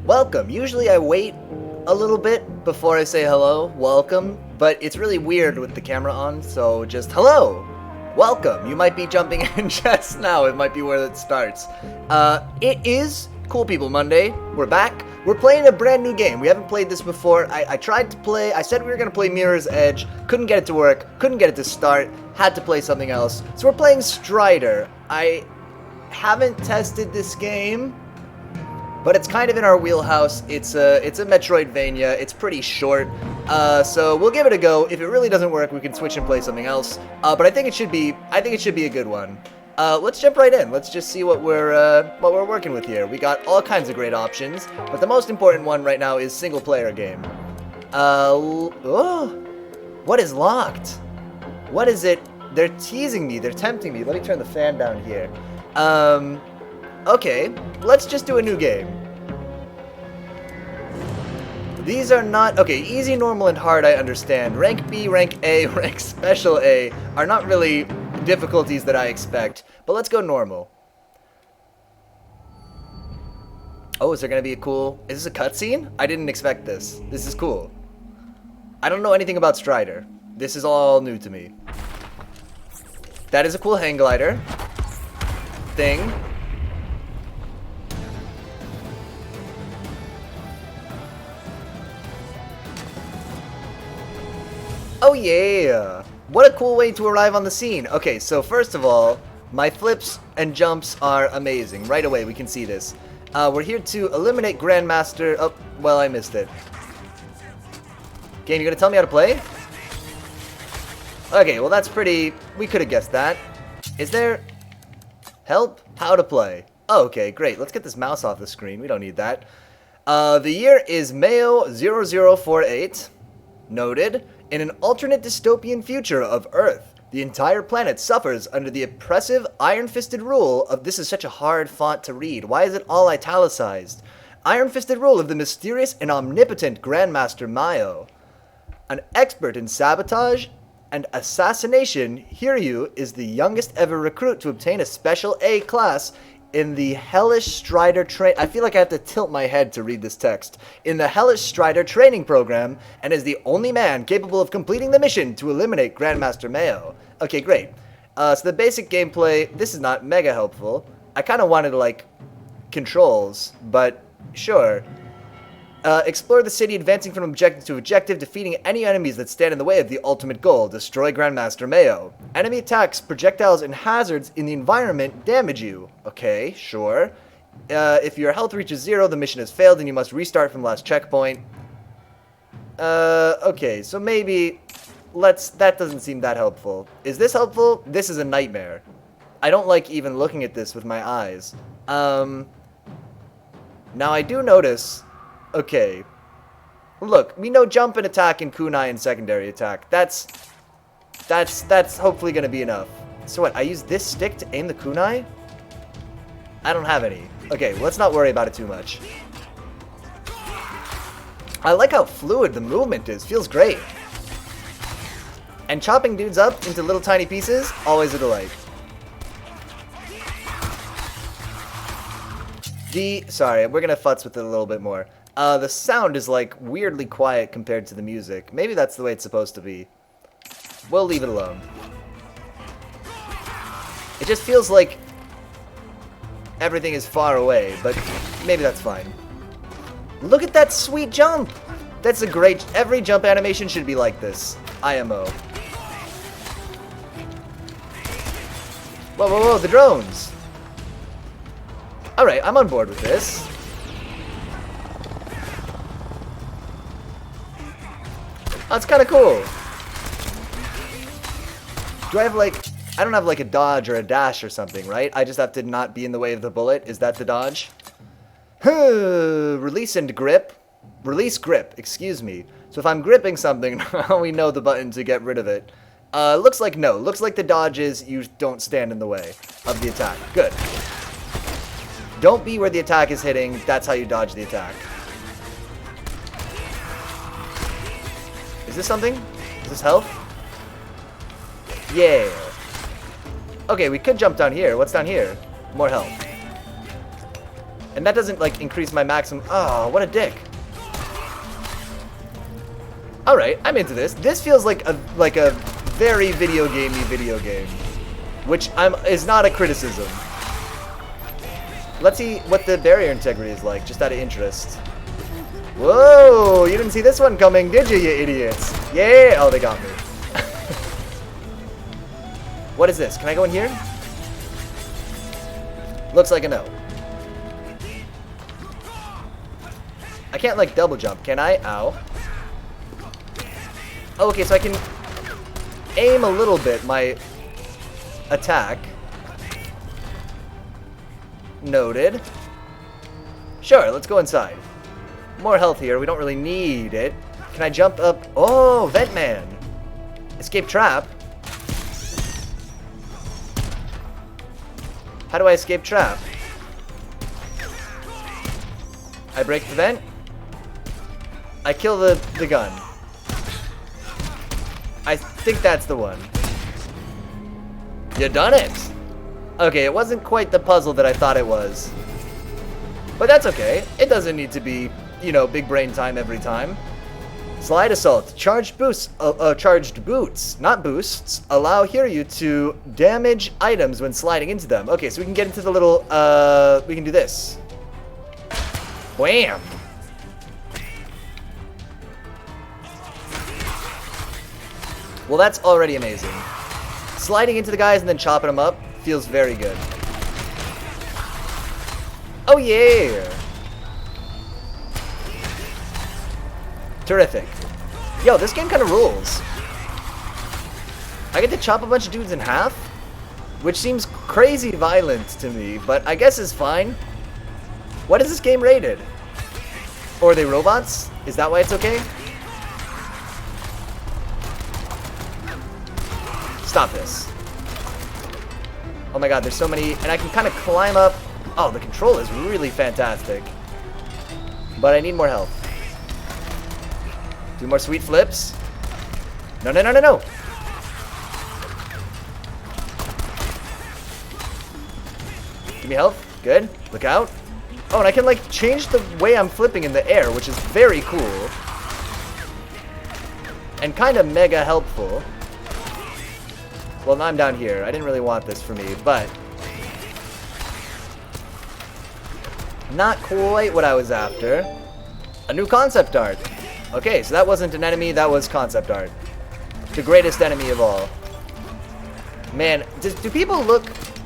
Welcome. Usually I wait a little bit before I say hello, welcome, but it's really weird with the camera on, so just hello, welcome. You might be jumping in just now. It might be where it starts. It is Cool People Monday. We're back. We're playing a brand new game. We haven't played this before. I tried to play. I said we were going to play Mirror's Edge. Couldn't get it to work. Couldn't get it to start. Had to play something else. So we're playing Strider. I haven't tested this game, but it's kind of in our wheelhouse. It's a Metroidvania. It's pretty short. So we'll give it a go. If it really doesn't work, we can switch and play something else. But I think it should be a good one. Let's jump right in. Let's just see what we're working with here. We got all kinds of great options, but the most important one right now is single player game. What is locked? What is it? They're teasing me. They're tempting me. Let me turn the fan down here. Okay, let's just do a new game. These are not... Okay, easy, normal, and hard I understand. Rank B, Rank A, Rank Special A are not really difficulties that I expect. But let's go normal. Oh, is there going to be a cool... Is this a cutscene? I didn't expect this. This is cool. I don't know anything about Strider. This is all new to me. That is a cool hang glider thing. Oh yeah! What a cool way to arrive on the scene. Okay, so first of all, my flips and jumps are amazing. Right away, we can see this. We're here to eliminate Grandmaster... Oh, well, I missed it. Game, you gonna tell me how to play? Okay, well that's pretty... We could have guessed that. Is there... Help? How to play. Oh, okay, great. Let's get this mouse off the screen. We don't need that. The year is Mayo 0048. Noted. In an alternate dystopian future of Earth, the entire planet suffers under the oppressive, iron-fisted rule of... This is such a hard font to read. Why is it all italicized? Iron-fisted rule of the mysterious and omnipotent Grandmaster Mayo. An expert in sabotage and assassination, Hiryu is the youngest ever recruit to obtain a special A class in the Hellish Strider I feel like I have to tilt my head to read this text. In the Hellish Strider training program, and is the only man capable of completing the mission to eliminate Grandmaster Mayo. Okay, great. So the basic gameplay, this is not mega helpful. I kind of wanted, like, controls, but sure. Explore the city, advancing from objective to objective, defeating any enemies that stand in the way of the ultimate goal, destroy Grandmaster Mayo. Enemy attacks, projectiles, and hazards in the environment damage you. Okay, sure. If your health reaches 0, the mission has failed and you must restart from last checkpoint. Okay, so maybe... That doesn't seem that helpful. Is this helpful? This is a nightmare. I don't like even looking at this with my eyes. Now I do notice... Okay. Look, we know jump and attack and kunai and secondary attack. That's hopefully gonna be enough. So what, I use this stick to aim the kunai? I don't have any. Okay, well, let's not worry about it too much. I like how fluid the movement is. Feels great. And chopping dudes up into little tiny pieces, always a delight. Sorry, we're gonna futz with it a little bit more. The sound is, like, weirdly quiet compared to the music. Maybe that's the way it's supposed to be. We'll leave it alone. It just feels like everything is far away, but maybe that's fine. Look at that sweet jump! That's a great... Every jump animation should be like this. IMO. Whoa, whoa, whoa, the drones! Alright, I'm on board with this. That's kind of cool. Do I have, like... I don't have, like, a dodge or a dash or something, right? I just have to not be in the way of the bullet. Is that the dodge? Release and grip. Release grip, excuse me. So if I'm gripping something, we know the button to get rid of it. Looks like no. Looks like the dodge is you don't stand in the way of the attack. Good. Don't be where the attack is hitting. That's how you dodge the attack. Is this something? Is this health? Yeah. Okay, we could jump down here. What's down here? More health. And that doesn't, like, increase my maximum. Oh, what a dick. Alright, I'm into this. This feels like a very video game. Which is not a criticism. Let's see what the barrier integrity is like, just out of interest. Whoa, you didn't see this one coming, did you idiots? Yeah! Oh, they got me. What is this? Can I go in here? Looks like a no. I can't, like, double jump, can I? Ow. Oh, okay, so I can aim a little bit my attack. Noted. Sure, let's go inside. More health here. We don't really need it. Can I jump up? Oh, Vent Man. Escape trap. How do I escape trap? I break the vent. I kill the gun. I think that's the one. You done it! Okay, it wasn't quite the puzzle that I thought it was. But that's okay. It doesn't need to be, you know, big brain time every time. Slide Assault. Charged boots, not boosts, allow Hiryu to damage items when sliding into them. Okay, so we can get into the little, we can do this. Wham! Well, that's already amazing. Sliding into the guys and then chopping them up feels very good. Oh yeah! Terrific. Yo, this game kind of rules. I get to chop a bunch of dudes in half, which seems crazy violent to me, but I guess is fine. What is this game rated? Or are they robots? Is that why it's okay? Stop this. Oh my god, there's so many, and I can kind of climb up. Oh, the control is really fantastic. But I need more health. Do more sweet flips. No, no, no, no, no. Give me health. Good. Look out. Oh, and I can, like, change the way I'm flipping in the air, which is very cool. And kind of mega helpful. Well, now I'm down here. I didn't really want this for me, but not quite what I was after. A new concept art. Okay, so that wasn't an enemy, that was concept art. The greatest enemy of all. Man, do people look...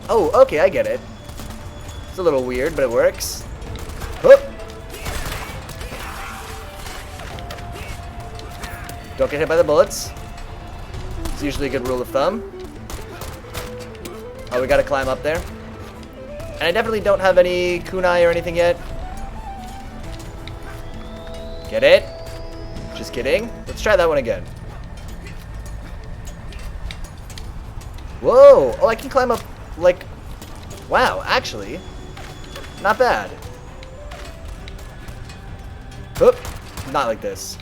Oh, okay, I get it. It's a little weird, but it works. Whoop. Don't get hit by the bullets. It's usually a good rule of thumb. Oh, we gotta climb up there. And I definitely don't have any kunai or anything yet. Get it? Just kidding. Let's try that one again. Whoa! Oh, I can climb up, like... Wow, actually. Not bad. Oop. Not like this.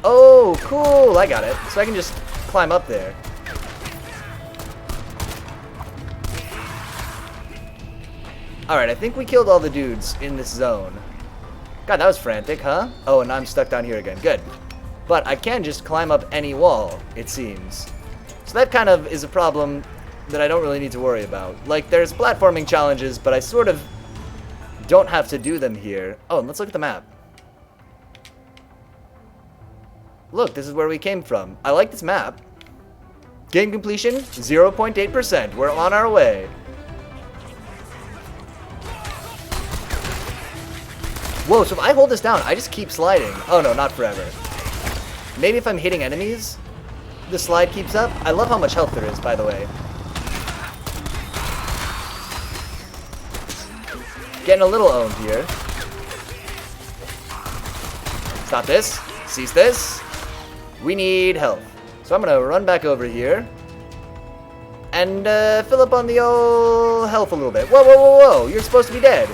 Oh, cool! I got it. So I can just climb up there. Alright, I think we killed all the dudes in this zone. God, that was frantic, huh? Oh, and I'm stuck down here again. Good. But I can just climb up any wall, it seems. So that kind of is a problem that I don't really need to worry about. Like, there's platforming challenges, but I sort of don't have to do them here. Oh, and let's look at the map. Look, this is where we came from. I like this map. Game completion, 0.8%. We're on our way. Whoa, so if I hold this down, I just keep sliding. Oh no, not forever. Maybe if I'm hitting enemies, the slide keeps up. I love how much health there is, by the way. Getting a little owned here. Stop this. Cease this. We need health. So I'm gonna run back over here. And fill up on the old health a little bit. Whoa, whoa, whoa, whoa. You're supposed to be dead.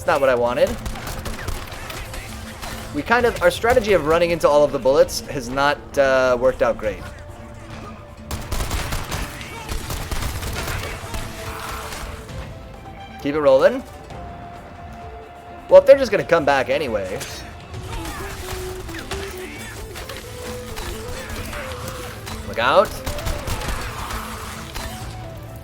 Not what I wanted. We kind of, our strategy of running into all of the bullets has not worked out great. Keep it rolling. Well, if they're just gonna come back anyway. Look out.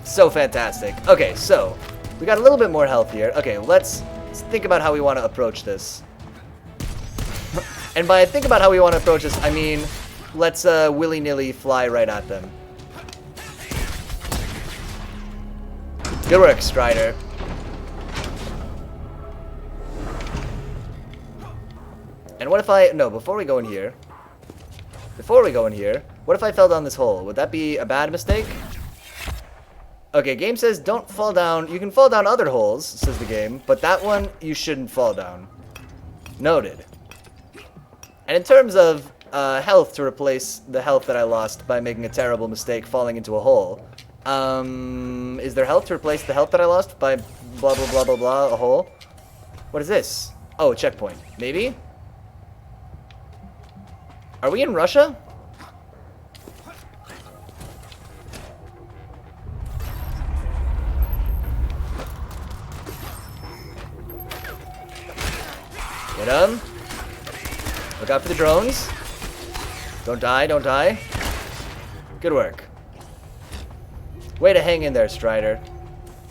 So fantastic. Okay, so we got a little bit more health here. Okay, let's think about how we want to approach this. And by think about how we want to approach this, I mean, let's willy-nilly fly right at them. Good work, Strider. And what if before we go in here, what if I fell down this hole? Would that be a bad mistake? Okay, game says don't fall down. You can fall down other holes, says the game, but that one you shouldn't fall down. Noted. And in terms of health to replace the health that I lost by making a terrible mistake falling into a hole, is there health to replace the health that I lost by blah blah blah blah blah, a hole? What is this? Oh, a checkpoint. Maybe? Are we in Russia? Get him. Look out for the drones. Don't die, don't die. Good work. Way to hang in there, Strider.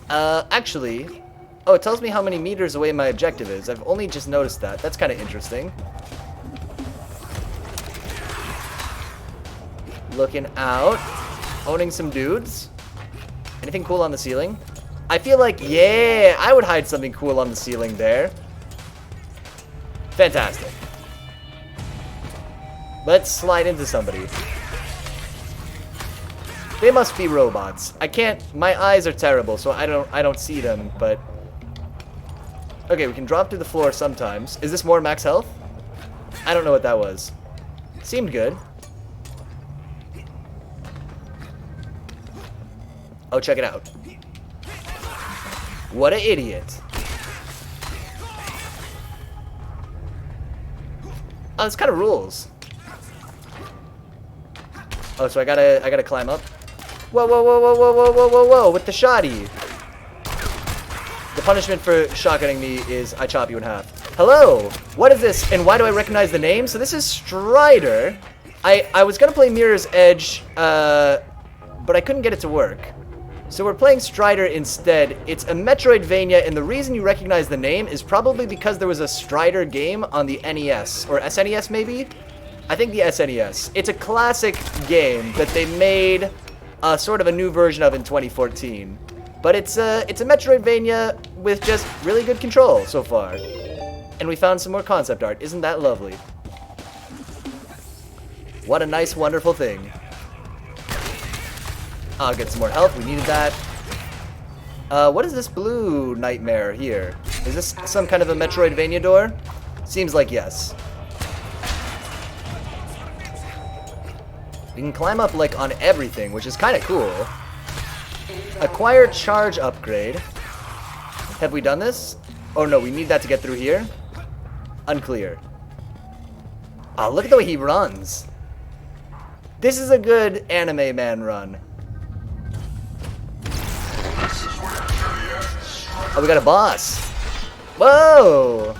Actually... Oh, it tells me how many meters away my objective is. I've only just noticed that. That's kind of interesting. Looking out. Owning some dudes. Anything cool on the ceiling? I feel like, yeah, I would hide something cool on the ceiling there. Fantastic. Let's slide into somebody. They must be robots. I can't, my eyes are terrible, so I don't see them, but... Okay, we can drop to the floor sometimes. Is this more max health? I don't know what that was. Seemed good. Oh, check it out. What an idiot. Oh, this kind of rules. Oh, so I gotta climb up. Whoa, whoa, whoa, whoa, whoa, whoa, whoa, whoa, whoa, with the shotty. The punishment for shotgunning me is I chop you in half. Hello! What is this, and why do I recognize the name? So this is Strider. I was gonna play Mirror's Edge, but I couldn't get it to work. So we're playing Strider instead. It's a Metroidvania, and the reason you recognize the name is probably because there was a Strider game on the NES, or SNES maybe? I think the SNES. It's a classic game that they made sort of a new version of in 2014. But it's a Metroidvania with just really good control so far. And we found some more concept art. Isn't that lovely? What a nice, wonderful thing. I'll get some more health. We needed that. What is this blue nightmare here? Is this some kind of a Metroidvania door? Seems like yes. We can climb up like on everything, which is kind of cool. Acquire charge upgrade. Have we done this? Oh no, we need that to get through here. Unclear. Oh, look at the way he runs. This is a good anime man run. Oh, we got a boss. Whoa!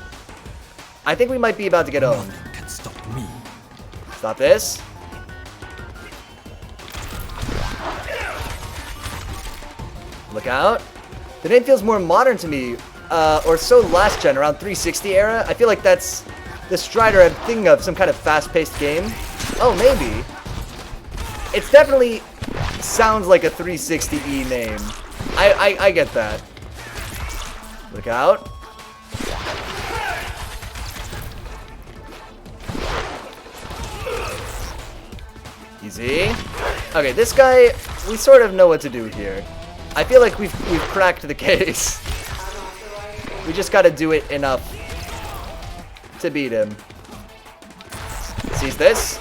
I think we might be about to get owned. Nothing can stop me. Stop this. Look out. The name feels more modern to me, or so last gen, around 360 era. I feel like that's the Strider I'm thinking of, some kind of fast-paced game. Oh, maybe. It's definitely sounds like a 360E name. I get that. Look out. Easy. Okay, this guy, we sort of know what to do here. I feel like we've cracked the case. We just gotta do it enough to beat him. Sees this?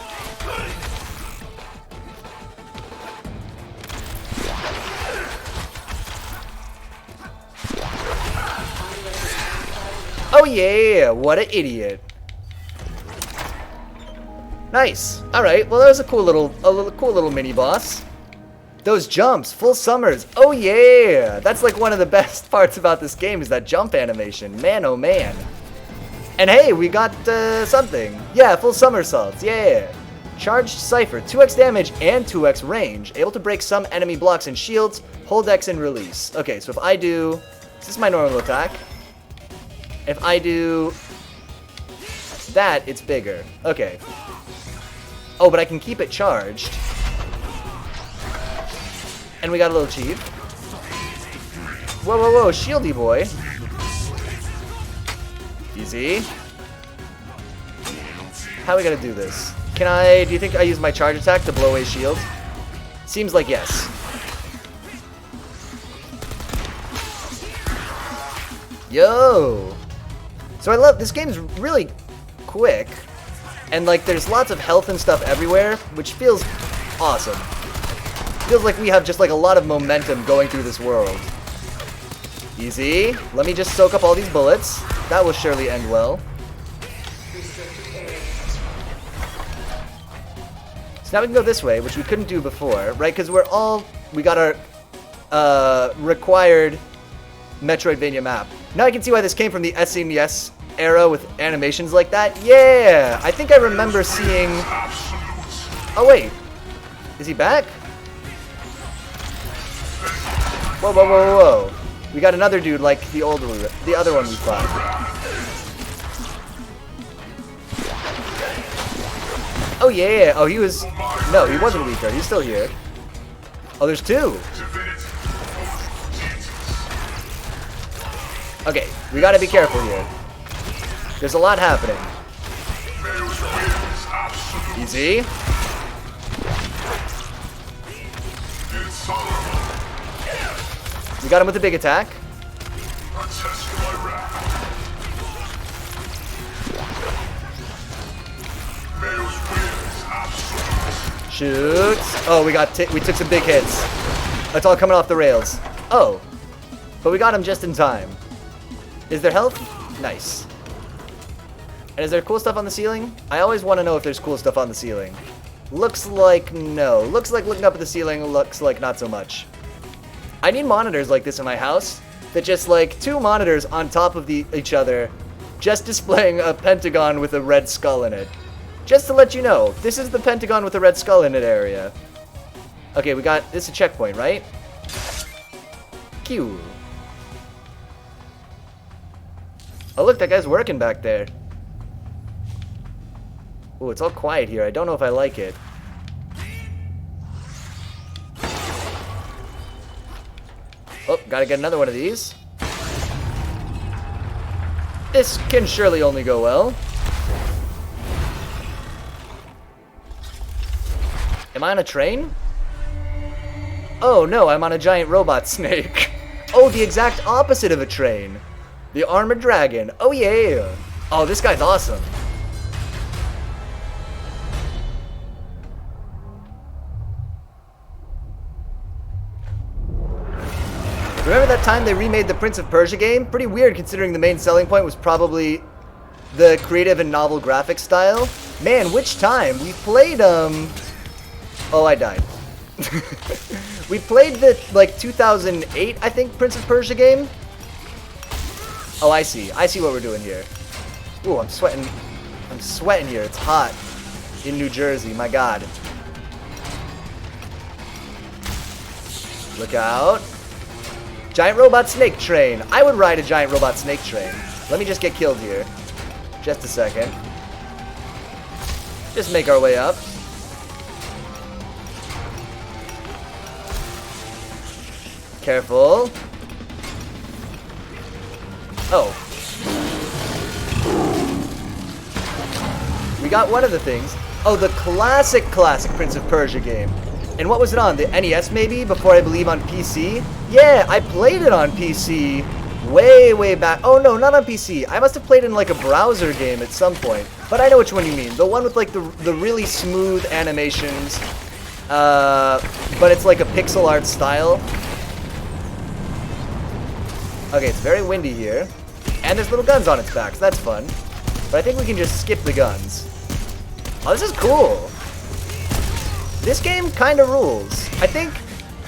Oh yeah, what an idiot. Nice. All right. Well, that was a cool little mini boss. Those jumps, full summers. Oh yeah, that's like one of the best parts about this game is that jump animation. Man, oh man. And hey, we got something. Yeah, full somersaults. Yeah. Charged Cypher, 2x damage and 2x range. Able to break some enemy blocks and shields. Hold X and release. Okay, so if I do... Is this my normal attack? If I do... that, it's bigger. Okay. Oh, but I can keep it charged. And we got a little cheat. Whoa, whoa, whoa, shieldy boy. Easy. How are we gonna do this? Do you think I use my charge attack to blow away shield? Seems like yes. Yo! So I love, this game's really quick. And like, there's lots of health and stuff everywhere, which feels awesome. Feels like we have just like a lot of momentum going through this world. Easy. Let me just soak up all these bullets. That will surely end well. So now we can go this way, which we couldn't do before, right? Because we got our required Metroidvania map. Now I can see why this came from the SNES era with animations like that. Yeah! I think I remember seeing... Oh wait. Is he back? Whoa, whoa, whoa, whoa. We got another dude like the other one we fought. Oh yeah. Oh, he was... No, he wasn't weaker. He's still here. Oh, there's two. Okay, we gotta be careful here. There's a lot happening. Easy. We got him with a big attack. Shoot. Oh, we took some big hits. That's all coming off the rails. Oh. But we got him just in time. Is there health? Nice. And is there cool stuff on the ceiling? I always want to know if there's cool stuff on the ceiling. Looks like no. Looks like looking up at the ceiling, looks like not so much. I need monitors like this in my house that just like two monitors on top of each other, just displaying a pentagon with a red skull in it. Just to let you know, this is the pentagon with a red skull in it area. Okay, this is a checkpoint, right? Q. Oh look, that guy's working back there. Ooh, it's all quiet here. I don't know if I like it. Oh, gotta get another one of these. This can surely only go well. Am I on a train? Oh no, I'm on a giant robot snake. Oh, the exact opposite of a train. The armored dragon. Oh yeah. Oh, this guy's awesome. Remember that time they remade the Prince of Persia game? Pretty weird considering the main selling point was probably the creative and novel graphic style. Man, which time? We played, Oh, I died. We played the, like, 2008, I think, Prince of Persia game? Oh, I see. I see what we're doing here. Ooh, I'm sweating. I'm sweating here. It's hot in New Jersey. My God. Look out. Giant robot snake train. I would ride a giant robot snake train. Let me just get killed here. Just a second. Just make our way up. Careful. Oh. We got one of the things. Oh, the classic Prince of Persia game. And what was it on? The NES maybe? Before I believe on PC? Yeah, I played it on PC way back. Oh no, not on PC. I must have played it in like a browser game at some point. But I know which one you mean. The one with like the really smooth animations. But it's like a pixel art style. Okay, it's very windy here. And there's little guns on its back, so that's fun. But I think we can just skip the guns. Oh, this is cool. This game kind of rules. I think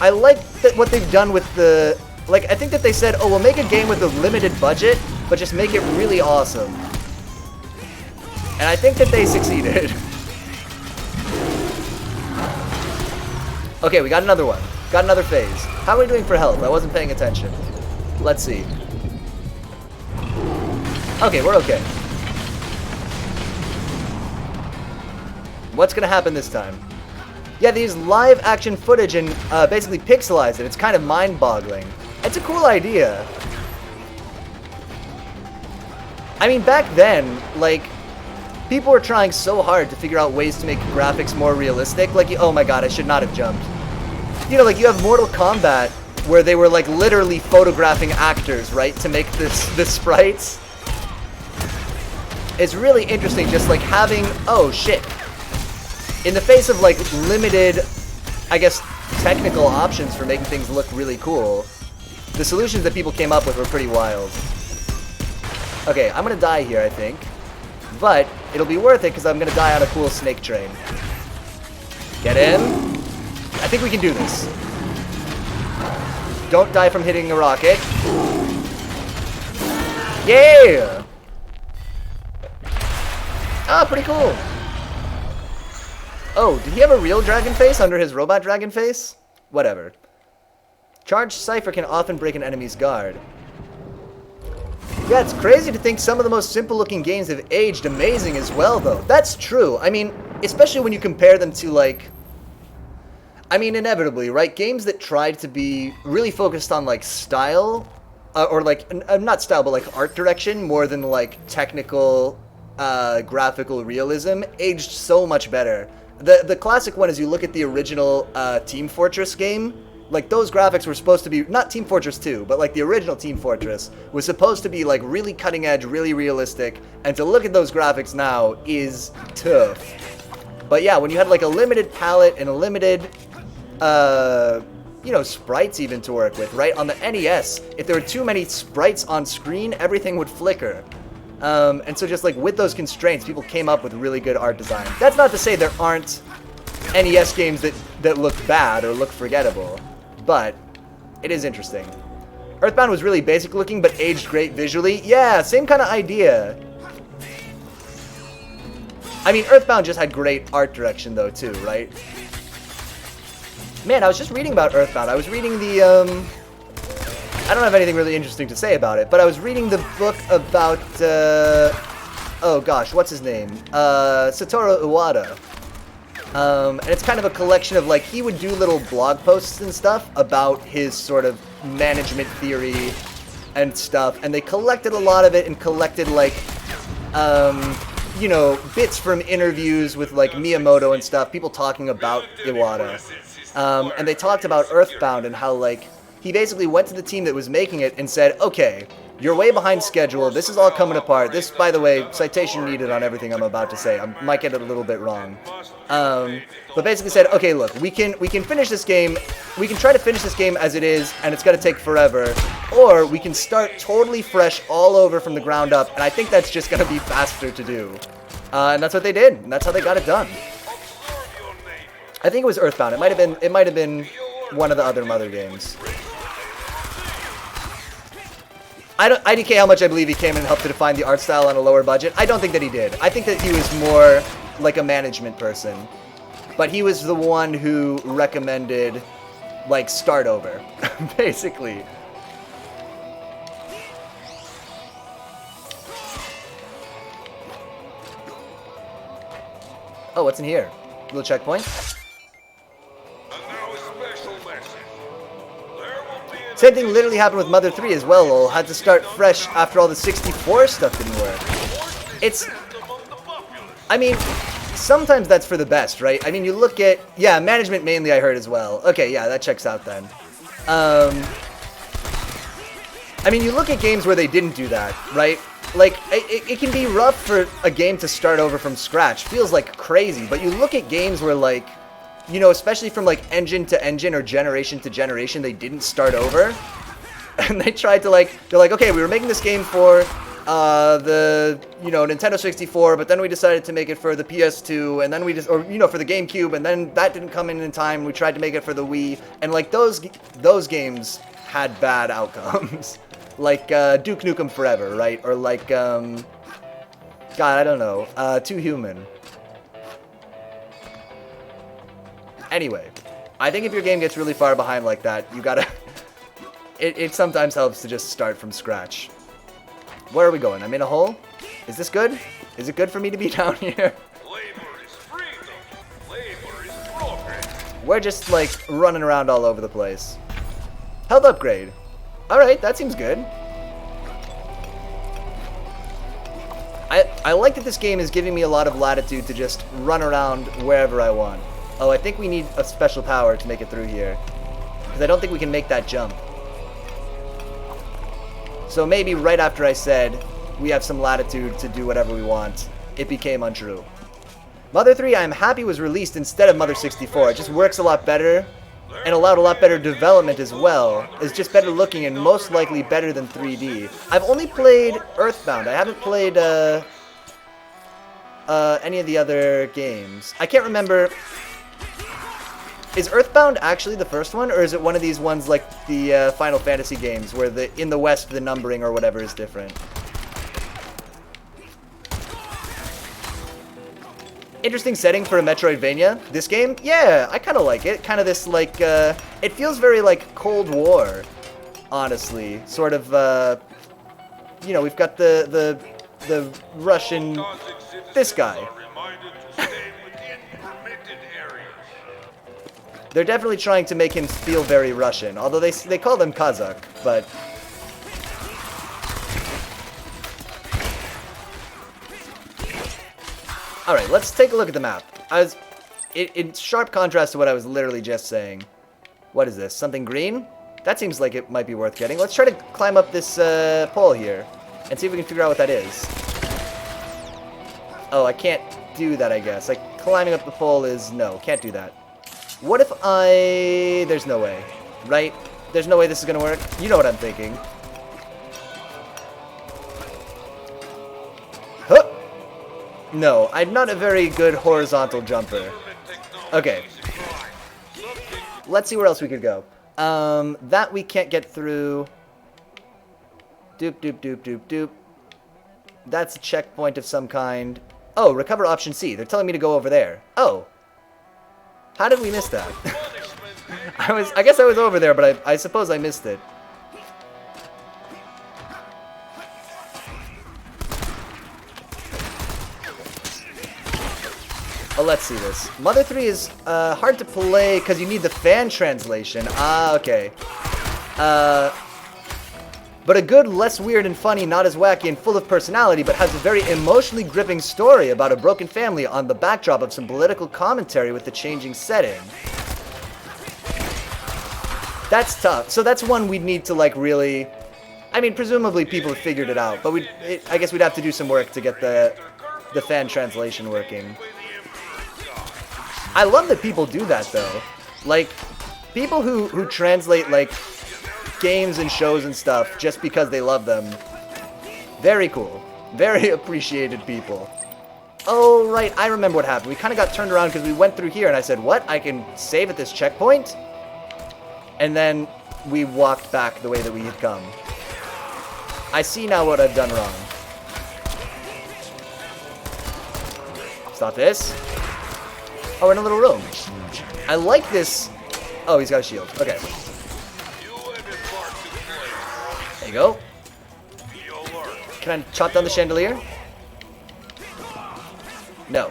I like that what they've done with the... Like, I think that they said, oh, we'll make a game with a limited budget, but just make it really awesome. And I think that they succeeded. Okay, we got another one. Got another phase. How are we doing for health? I wasn't paying attention. Let's see. Okay, we're okay. What's gonna happen this time? Yeah, these live action footage and basically pixelize it. It's kind of mind-boggling. It's a cool idea. I mean, back then, like, people were trying so hard to figure out ways to make graphics more realistic. Like, oh my god, I should not have jumped. You know, like, you have Mortal Kombat, where they were, like, literally photographing actors, right, to make the sprites. It's really interesting just, like, having... Oh, shit. In the face of, like, limited, I guess, technical options for making things look really cool, the solutions that people came up with were pretty wild. Okay, I'm gonna die here, I think. But it'll be worth it because I'm gonna die on a cool snake train. Get in. I think we can do this. Don't die from hitting a rocket. Yeah! Ah, pretty cool. Oh, did he have a real dragon face under his robot dragon face? Whatever. Charged Cypher can often break an enemy's guard. Yeah, it's crazy to think some of the most simple-looking games have aged amazing as well, though. That's true. I mean, especially when you compare them to, like... I mean, inevitably, right? Games that tried to be really focused on, like, style, or, like, not style, but, like, art direction, more than, like, technical, graphical realism, aged so much better. The classic one is you look at the original Team Fortress game. Like, those graphics were supposed to be, not Team Fortress 2, but like the original Team Fortress was supposed to be like really cutting edge, really realistic, and to look at those graphics now is tough. But yeah, when you had like a limited palette and a limited, you know, sprites even to work with, right? On the NES, if there were too many sprites on screen, everything would flicker. And so just like with those constraints, people came up with really good art design. That's not to say there aren't NES games that look bad or look forgettable, but it is interesting. Earthbound was really basic looking, but aged great visually. Yeah, same kind of idea. I mean, Earthbound just had great art direction though too, right? Man, I was just reading about Earthbound. I was reading the, I don't have anything really interesting to say about it, but I was reading the book about, oh gosh, what's his name? Satoru Iwata. And it's kind of a collection of, like, he would do little blog posts and stuff about his sort of management theory and stuff, and they collected a lot of it and collected, like, you know, bits from interviews with, like, Miyamoto and stuff, people talking about Iwata. And they talked about Earthbound and how, like, he basically went to the team that was making it and said, okay, you're way behind schedule, this is all coming apart. This, by the way, citation needed on everything I'm about to say. I might get it a little bit wrong. But basically said, okay, look, we can finish this game, we can try to finish this game as it is, and it's going to take forever, or we can start totally fresh all over from the ground up, and I think that's just going to be faster to do. And that's what they did, and that's how they got it done. I think it was Earthbound. It might have been one of the other Mother games. I IDK how much I believe he came in and helped to define the art style on a lower budget. I don't think that he did. I think that he was more like a management person. But he was the one who recommended, like, start over, basically. Oh, what's in here? Little checkpoint. Same thing literally happened with Mother 3 as well, lol. Had to start fresh after all the 64 stuff didn't work. It's... I mean, sometimes that's for the best, right? I mean, you look at... Yeah, management mainly I heard as well. Okay, yeah, that checks out then. I mean, you look at games where they didn't do that, right? Like, it can be rough for a game to start over from scratch. Feels like crazy, but you look at games where, like... You know, especially from, like, engine to engine or generation to generation, they didn't start over. And they tried to, like, they're like, okay, we were making this game for the, Nintendo 64, but then we decided to make it for the PS2, and then we just, or, for the GameCube, and then that didn't come in time. We tried to make it for the Wii, and, like, those games had bad outcomes. Like, Duke Nukem Forever, right? Or, like, God, I don't know, Too Human. Anyway, I think if your game gets really far behind like that, you gotta... it sometimes helps to just start from scratch. Where are we going? I'm in a hole? Is this good? Is it good for me to be down here? Labor is freedom. Labor is progress. We're just, like, running around all over the place. Health upgrade. Alright, that seems good. I like that this game is giving me a lot of latitude to just run around wherever I want. Oh, I think we need a special power to make it through here. Because I don't think we can make that jump. So maybe right after I said we have some latitude to do whatever we want, it became untrue. Mother 3, I'm happy was released instead of Mother 64. It just works a lot better and allowed a lot better development as well. It's just better looking and most likely better than 3D. I've only played Earthbound. I haven't played any of the other games. I can't remember. Is Earthbound actually the first one, or is it one of these ones like the Final Fantasy games, where in the West the numbering or whatever is different? Interesting setting for a Metroidvania. This game, yeah, I kind of like it. Kind of this like, it feels very like Cold War, honestly. Sort of, we've got the Russian, this guy. They're definitely trying to make him feel very Russian, although they call them Kazakh, but... Alright, let's take a look at the map. In sharp contrast to what I was literally just saying. What is this? Something green? That seems like it might be worth getting. Let's try to climb up this pole here, and see if we can figure out what that is. Oh, I can't do that, I guess. Like, climbing up the pole is... No, can't do that. What if there's no way, right? There's no way this is gonna work. You know what I'm thinking. Huh! No, I'm not a very good horizontal jumper. Okay. Let's see where else we could go. That we can't get through. Doop, doop, doop, doop, doop. That's a checkpoint of some kind. Oh, recover option C. They're telling me to go over there. Oh. How did we miss that? I guess I was over there, but I suppose I missed it. Oh, let's see this. Mother 3 is hard to play because you need the fan translation. Ah, okay. But a good, less weird and funny, not as wacky and full of personality, but has a very emotionally gripping story about a broken family on the backdrop of some political commentary with the changing setting. That's tough. So that's one we'd need to, like, really... I mean, presumably people have figured it out, but I guess we'd have to do some work to get the fan translation working. I love that people do that, though. Like, people who translate, like... games and shows and stuff just because they love them. Very cool. Very appreciated people. Oh, right. I remember what happened. We kind of got turned around because we went through here and I said, what? I can save at this checkpoint? And then we walked back the way that we had come. I see now what I've done wrong. Stop this. Oh, we're in a little room. I like this. Oh, he's got a shield. Okay. There you go. Can I chop down the chandelier? No.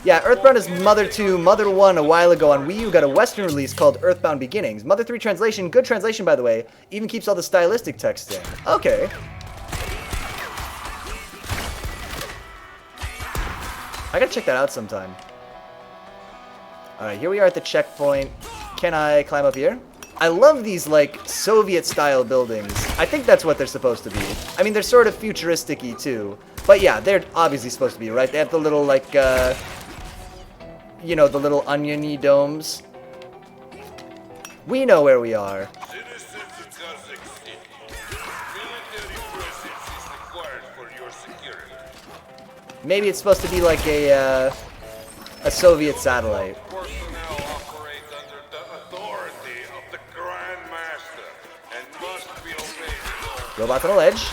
Yeah, Earthbound is Mother 2, Mother 1 a while ago on Wii U got a Western release called Earthbound Beginnings. Mother 3 translation, good translation by the way, even keeps all the stylistic text in. Okay. I gotta check that out sometime. Alright, here we are at the checkpoint. Can I climb up here? I love these, like, Soviet-style buildings. I think that's what they're supposed to be. I mean, they're sort of futuristic-y, too. But yeah, they're obviously supposed to be, right? They have the little, like, you know, the little onion-y domes. We know where we are. security. Maybe it's supposed to be like a Soviet satellite. Personnel operate under the authority of the Grand Master and must be obeyed. Robots on a ledge.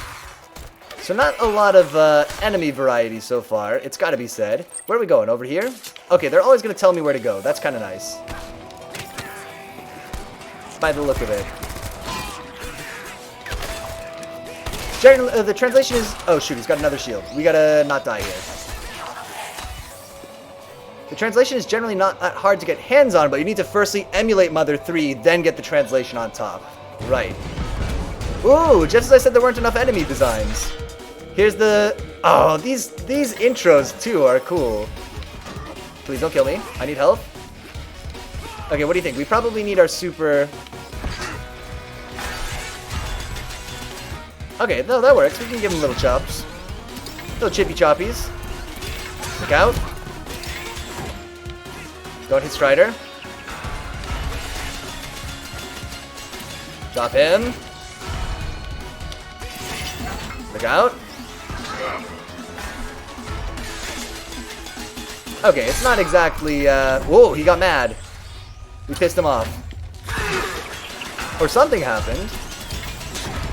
So not a lot of enemy variety so far. It's got to be said. Where are we going? Over here? Okay, they're always going to tell me where to go. That's kind of nice. By the look of it. Generally, the translation is... Oh, shoot. He's got another shield. We got to not die here. The translation is generally not that hard to get hands on, but you need to firstly emulate Mother 3, then get the translation on top. Right. Ooh, just as I said there weren't enough enemy designs. Here's the... Oh, these intros, too, are cool. Please don't kill me. I need help. Okay, what do you think? We probably need our super... Okay, no, that works. We can give him little chops. Little chippy choppies. Look out. Don't hit Strider. Drop him. Look out. Okay, it's not exactly, whoa, he got mad. We pissed him off. Or something happened.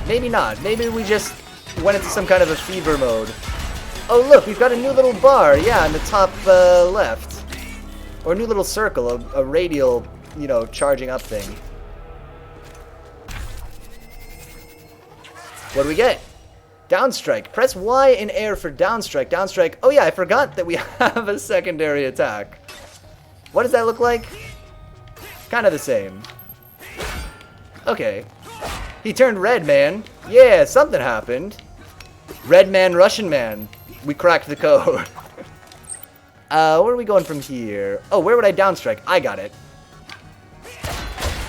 Maybe not. Maybe we just went into some kind of a fever mode. Oh, look, we've got a new little bar, yeah, in the top left. Or a new little circle, a radial, you know, charging up thing. What do we get? Downstrike. Press Y in air for downstrike. Downstrike. Oh yeah, I forgot that we have a secondary attack. What does that look like? Kind of the same. Okay. He turned red, man. Yeah, something happened. Red man, Russian man. We cracked the code. Where are we going from here? Oh, where would I downstrike? I got it.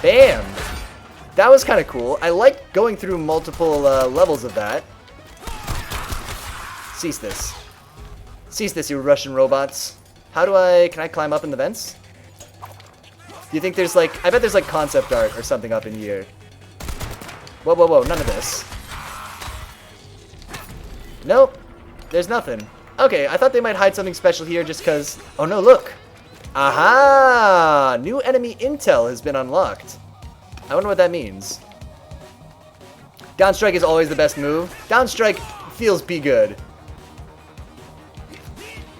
Bam. That was kind of cool. I liked going through multiple levels of that. Cease this. Cease this, you Russian robots. How do I... Can I climb up in the vents? Do you think there's like... I bet there's like concept art or something up in here. Whoa, whoa, whoa. None of this. Nope. There's nothing. Okay, I thought they might hide something special here just because... Oh no, look. Aha! New enemy intel has been unlocked. I wonder what that means. Downstrike is always the best move. Downstrike feels be good.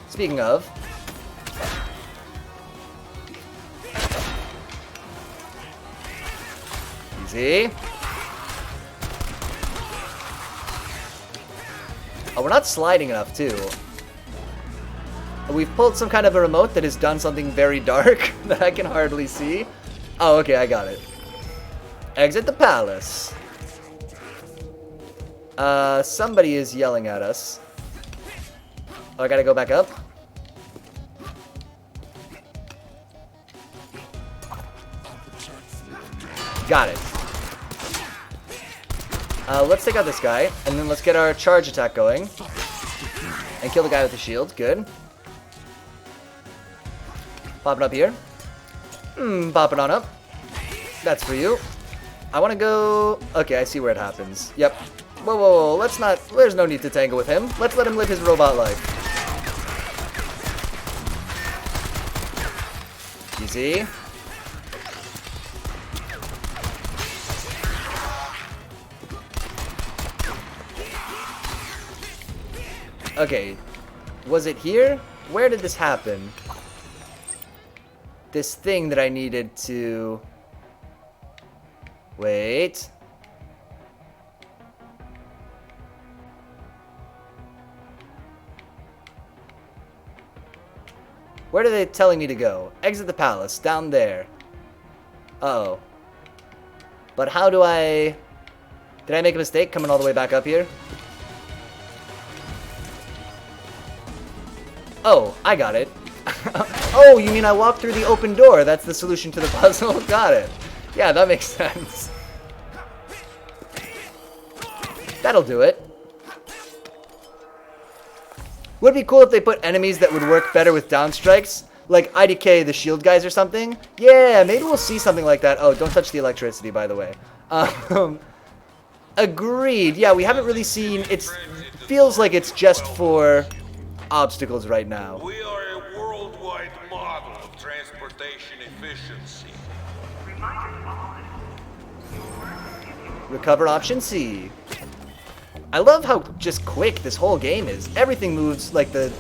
Speaking of. Easy. Oh, we're not sliding enough, too. We've pulled some kind of a remote that has done something very dark that I can hardly see. Oh, okay, I got it. Exit the palace. Somebody is yelling at us. Oh, I gotta go back up? Got it. Let's take out this guy, and then let's get our charge attack going. And kill the guy with the shield. Good. Popping up here. Popping on up. That's for you. I want to go... Okay, I see where it happens. Yep. Whoa, whoa, whoa. Let's not... There's no need to tangle with him. Let's let him live his robot life. Easy. Okay. Was it here? Where did this happen? This thing that I needed to... Wait. Where are they telling me to go? Exit the palace. Down there. Uh-oh. But how do I... Did I make a mistake coming all the way back up here? Oh, I got it. Oh, you mean I walked through the open door? That's the solution to the puzzle? Got it. Yeah, that makes sense. That'll do it. Would it be cool if they put enemies that would work better with downstrikes? Like IDK, the shield guys or something? Yeah, maybe we'll see something like that. Oh, don't touch the electricity, by the way. Agreed. Yeah, we haven't really seen... It feels like it's just for obstacles right now. We are a worldwide model of transportation efficiency. Recover option C. I love how just quick this whole game is. Everything moves, like the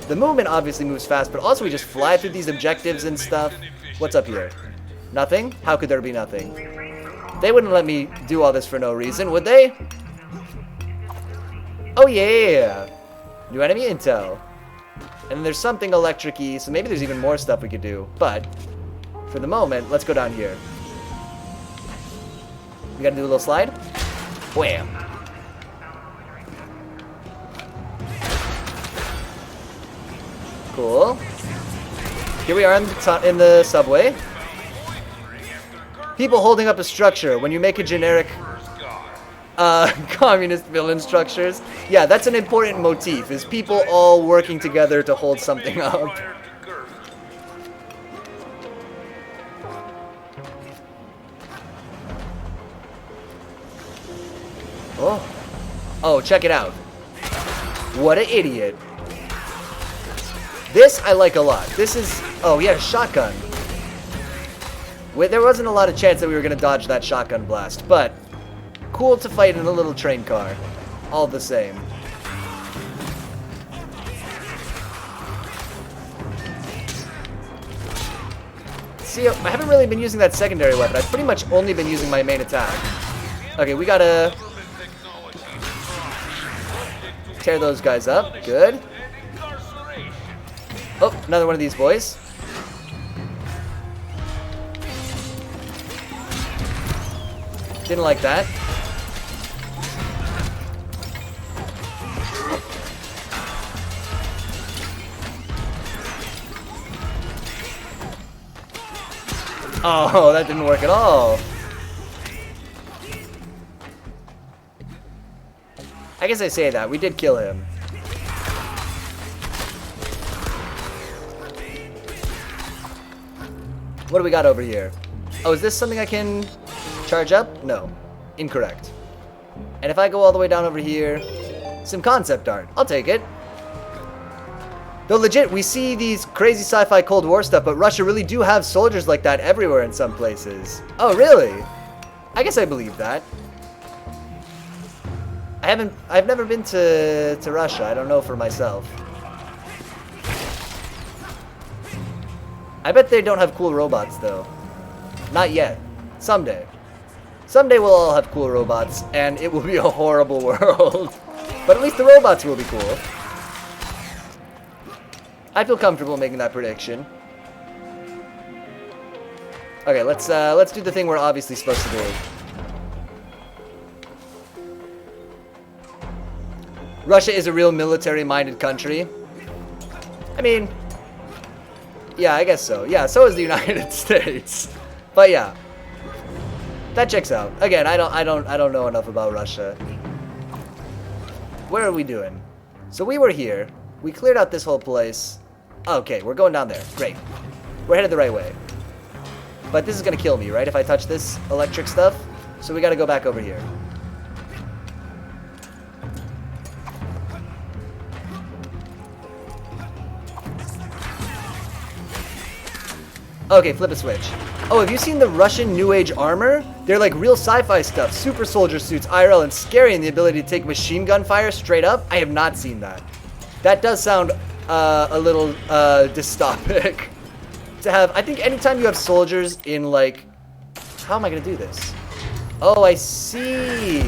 movement obviously moves fast, but also we just fly through these objectives and stuff. What's up here? Nothing? How could there be nothing? They wouldn't let me do all this for no reason, would they? Oh yeah! New enemy intel. And then there's something electric-y, so maybe there's even more stuff we could do. But, for the moment, let's go down here. We gotta do a little slide. Wham! Cool. Here we are in the subway. People holding up a structure. When you make a generic communist villain structures. Yeah, that's an important motif, is people all working together to hold something up. Oh. Oh, check it out. What an idiot. This I like a lot. This is... Oh, yeah, shotgun. Wait, there wasn't a lot of chance that we were going to dodge that shotgun blast, but cool to fight in a little train car. All the same. See, I haven't really been using that secondary weapon. I've pretty much only been using my main attack. Okay, we gotta tear those guys up. Good. Oh, another one of these boys. Didn't like that. Oh, that didn't work at all. I guess I say that. We did kill him. What do we got over here? Oh, is this something I can charge up? No. Incorrect. And if I go all the way down over here, some concept art. I'll take it. Though legit, we see these crazy sci-fi Cold War stuff, but Russia really do have soldiers like that everywhere in some places. Oh, really? I guess I believe that. I've never been to Russia. I don't know for myself. I bet they don't have cool robots, though. Not yet. Someday. Someday we'll all have cool robots, and it will be a horrible world. But at least the robots will be cool. I feel comfortable making that prediction. Okay, let's do the thing we're obviously supposed to do. Russia is a real military-minded country. I mean, yeah, I guess so. Yeah, so is the United States. But yeah, that checks out. Again, I don't know enough about Russia. Where are we doing? So we were here. We cleared out this whole place. Okay, we're going down there. Great. We're headed the right way. But this is gonna kill me, right? If I touch this electric stuff. So we gotta go back over here. Okay, flip a switch. Oh, have you seen the Russian New Age armor? They're like real sci-fi stuff. Super soldier suits, IRL, and scary in the ability to take machine gun fire straight up. I have not seen that. That does sound a little dystopic. To have, I think anytime you have soldiers in like... How am I going to do this? Oh, I see.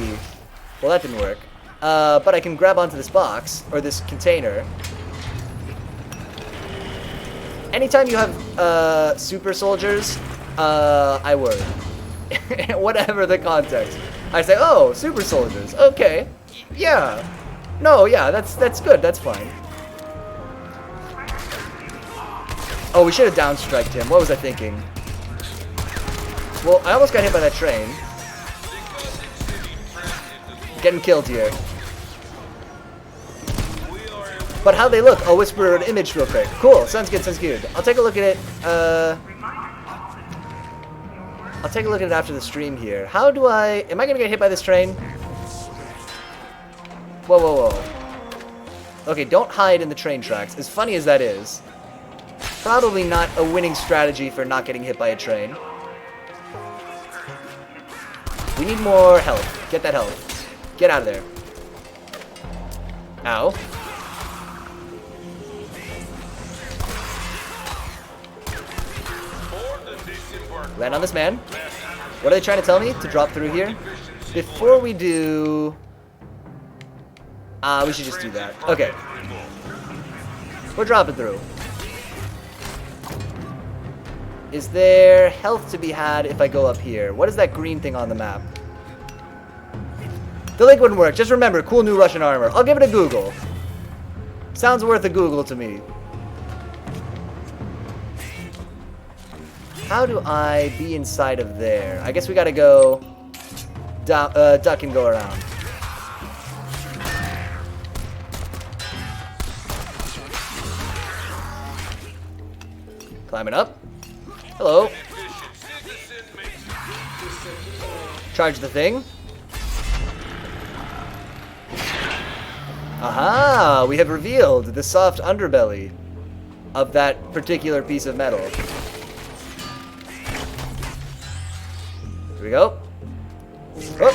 Well, that didn't work. But I can grab onto this box, or this container. Anytime you have super soldiers, I worry. Whatever the context. I say, oh, super soldiers. Okay. Yeah. No, yeah, that's good. That's fine. Oh, we should have downstriked him. What was I thinking? Well, I almost got hit by that train. Getting killed here. But how they look? I'll whisper an image real quick. Cool. Sounds good. Sounds good. I'll take a look at it. I'll take a look at it after the stream here. How do I... Am I going to get hit by this train? Whoa, whoa, whoa. Okay, don't hide in the train tracks. As funny as that is, probably not a winning strategy for not getting hit by a train. We need more health. Get that health. Get out of there. Ow. Land on this man. What are they trying to tell me? To drop through here? Before we do... we should just do that. Okay. We're dropping through. Is there health to be had if I go up here? What is that green thing on the map? The link wouldn't work. Just remember, cool new Russian armor. I'll give it a Google. Sounds worth a Google to me. How do I be inside of there? I guess we gotta go duck and go around. Climbing up. Hello. Charge the thing. Aha! We have revealed the soft underbelly of that particular piece of metal. Here we go. Oh.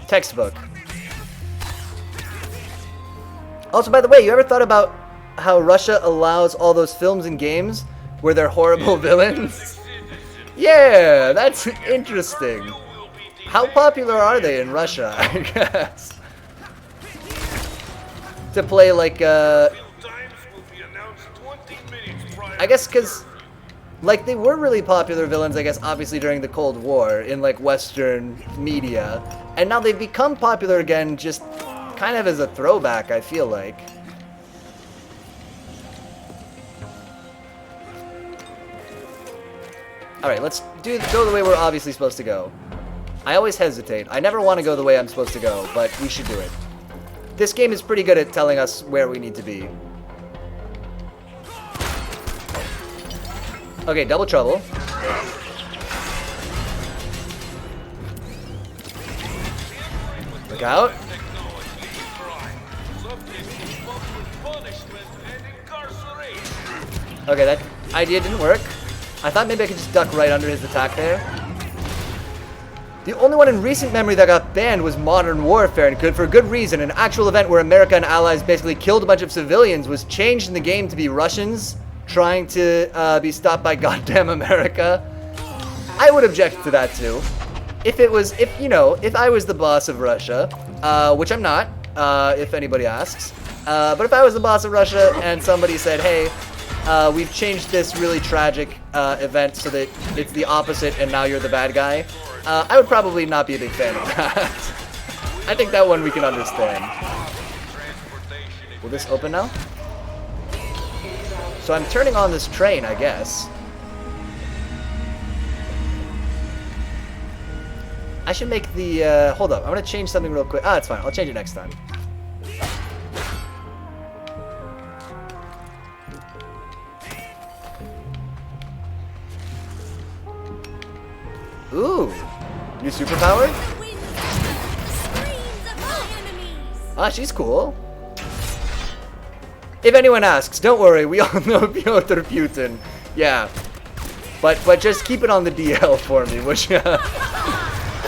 Textbook. Also, by the way, you ever thought about how Russia allows all those films and games where they're horrible villains? Yeah, that's interesting. How popular are they in Russia, I guess? To play like, I guess because, like, they were really popular villains, I guess, obviously during the Cold War in, like, Western media. And now they've become popular again just kind of as a throwback, I feel like. Alright, let's go the way we're obviously supposed to go. I always hesitate. I never want to go the way I'm supposed to go, but we should do it. This game is pretty good at telling us where we need to be. Okay, double trouble. Look out. Okay, that idea didn't work. I thought maybe I could just duck right under his attack there. The only one in recent memory that got banned was Modern Warfare, and for good reason. An actual event where America and allies basically killed a bunch of civilians was changed in the game to be Russians trying to be stopped by goddamn America. I would object to that too. If I was the boss of Russia, which I'm not, if anybody asks, but if I was the boss of Russia and somebody said, hey, we've changed this really tragic event so that it's the opposite and now you're the bad guy, I would probably not be a big fan of that. I think that one we can understand. Will this open now? So I'm turning on this train, I guess. I should make the, hold up, I'm gonna change something real quick. It's fine, I'll change it next time. Ooh, new superpower? Ah, she's cool. If anyone asks, don't worry, we all know Pyotr Putin. Yeah, but just keep it on the DL for me, would you?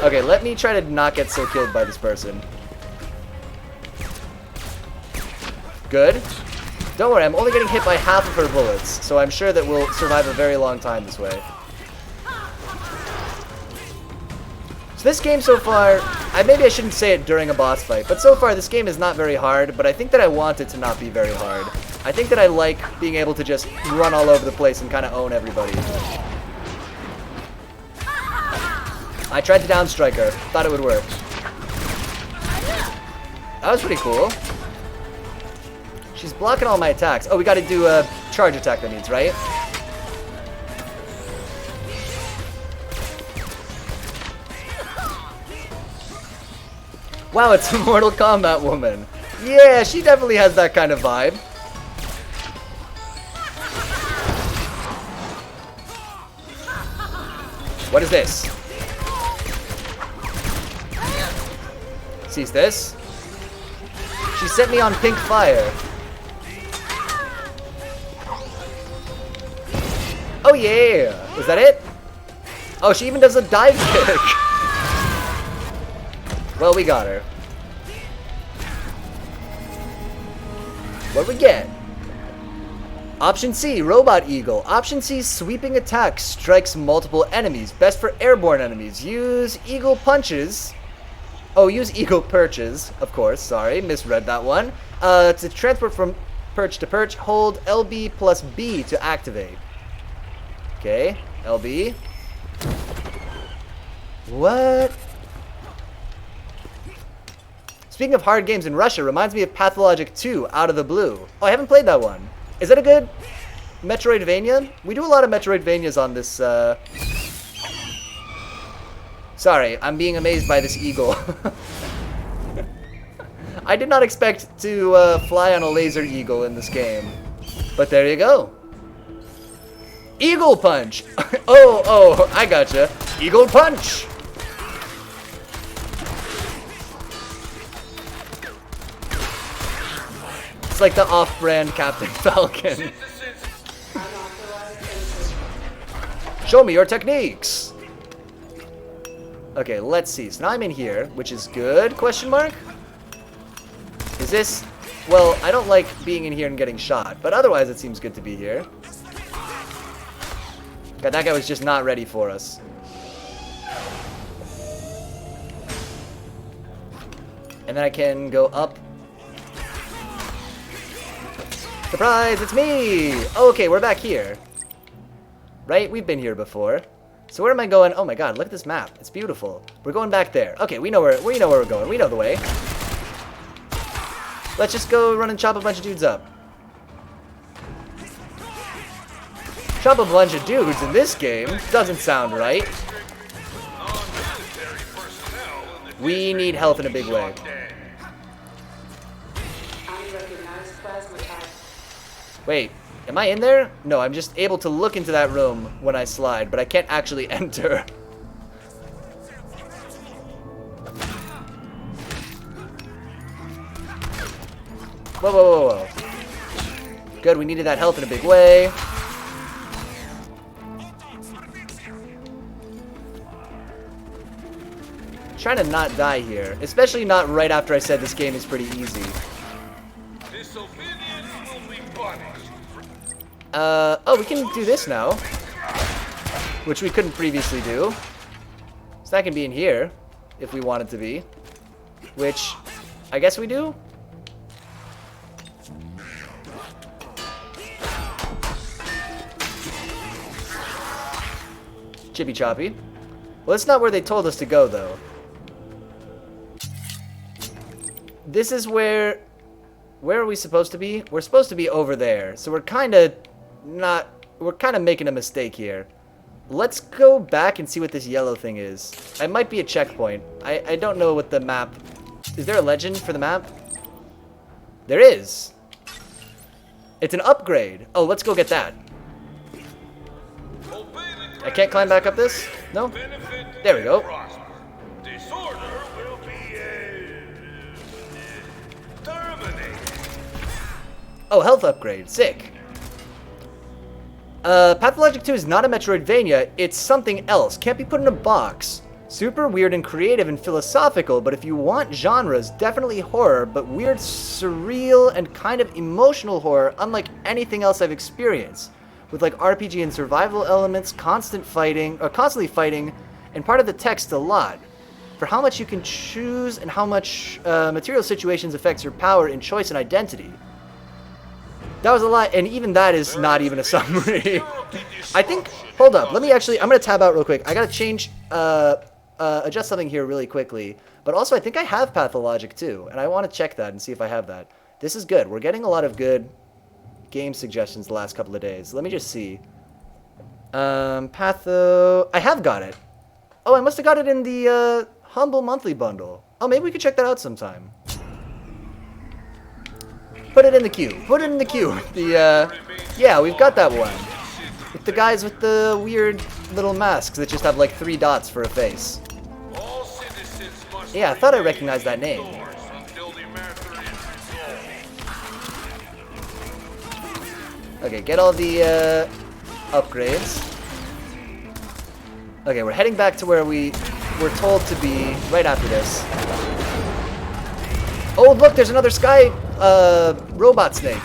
Okay, let me try to not get so killed by this person. Good. Don't worry, I'm only getting hit by half of her bullets, so I'm sure that we'll survive a very long time this way. So this game so far, maybe I shouldn't say it during a boss fight, but so far this game is not very hard, but I think that I want it to not be very hard. I think that I like being able to just run all over the place and kind of own everybody. I tried to down strike her, thought it would work. That was pretty cool. She's blocking all my attacks. Oh, we gotta do a charge attack, that means, right? Wow, it's a Mortal Kombat woman. Yeah, she definitely has that kind of vibe. What is this? Sees this. She set me on pink fire. Oh yeah! Is that it? Oh, she even does a dive kick. Well, we got her. What do we get? Option C, Robot Eagle. Option C, Sweeping Attack. Strikes multiple enemies. Best for airborne enemies. Use Eagle Punches. Oh, use Eagle Perches. Of course, sorry, misread that one. To transport from perch to perch, hold LB plus B to activate. Okay, LB. What? Speaking of hard games in Russia, reminds me of Pathologic 2, Out of the Blue. Oh, I haven't played that one. Is that a good Metroidvania? We do a lot of Metroidvanias on this, Sorry, I'm being amazed by this eagle. I did not expect to fly on a laser eagle in this game. But there you go. Eagle Punch! Oh, I gotcha. Eagle Punch! It's like the off-brand Captain Falcon. Show me your techniques! Okay, let's see. So now I'm in here, which is good, question mark? Is this... Well, I don't like being in here and getting shot, but otherwise it seems good to be here. God, that guy was just not ready for us. And then I can go up. Surprise, it's me! Okay, we're back here. Right? We've been here before. So where am I going? Oh my god, look at this map. It's beautiful. We're going back there. Okay, we know where we're going. We know the way. Let's just go run and chop a bunch of dudes up. Chop a bunch of dudes in this game doesn't sound right. We need health in a big way. Wait, am I in there? No, I'm just able to look into that room when I slide, but I can't actually enter. Whoa. Good, we needed that health in a big way. Trying to not die here, especially not right after I said this game is pretty easy. Oh, we can do this now, which we couldn't previously do. So that can be in here, if we want it to be, which I guess we do. Chippy choppy. Well, that's not where they told us to go, though. This is where are we supposed to be? We're supposed to be over there. So we're kind of making a mistake here. Let's go back and see what this yellow thing is. It might be a checkpoint. I don't know what the map... Is there a legend for the map? There is. It's an upgrade. Oh, let's go get that. I can't climb back up this? No? There we go. Oh, health upgrade. Sick. Pathologic 2 is not a Metroidvania. It's something else. Can't be put in a box. Super weird and creative and philosophical, but if you want genres, definitely horror, but weird, surreal, and kind of emotional horror, unlike anything else I've experienced. With like RPG and survival elements, constantly fighting, and part of the text a lot. For how much you can choose and how much material situations affects your power in choice and identity. That was a lot, and even that is not even a summary. I think, hold up, I'm gonna tab out real quick. I gotta change, adjust something here really quickly. But also, I think I have Pathologic too, and I want to check that and see if I have that. This is good. We're getting a lot of good game suggestions the last couple of days. Let me just see. I have got it. Oh, I must have got it in the, Humble Monthly Bundle. Oh, maybe we could check that out sometime. Put it in the queue. Put it in the queue. Yeah, we've got that one. With the guys with the weird little masks that just have like 3 dots for a face. All citizens Yeah, I thought I recognized that name. Until the master is resolved. Okay, get all the upgrades. Okay, we're heading back to where we were told to be right after this. Oh, look, there's another sky robot snake.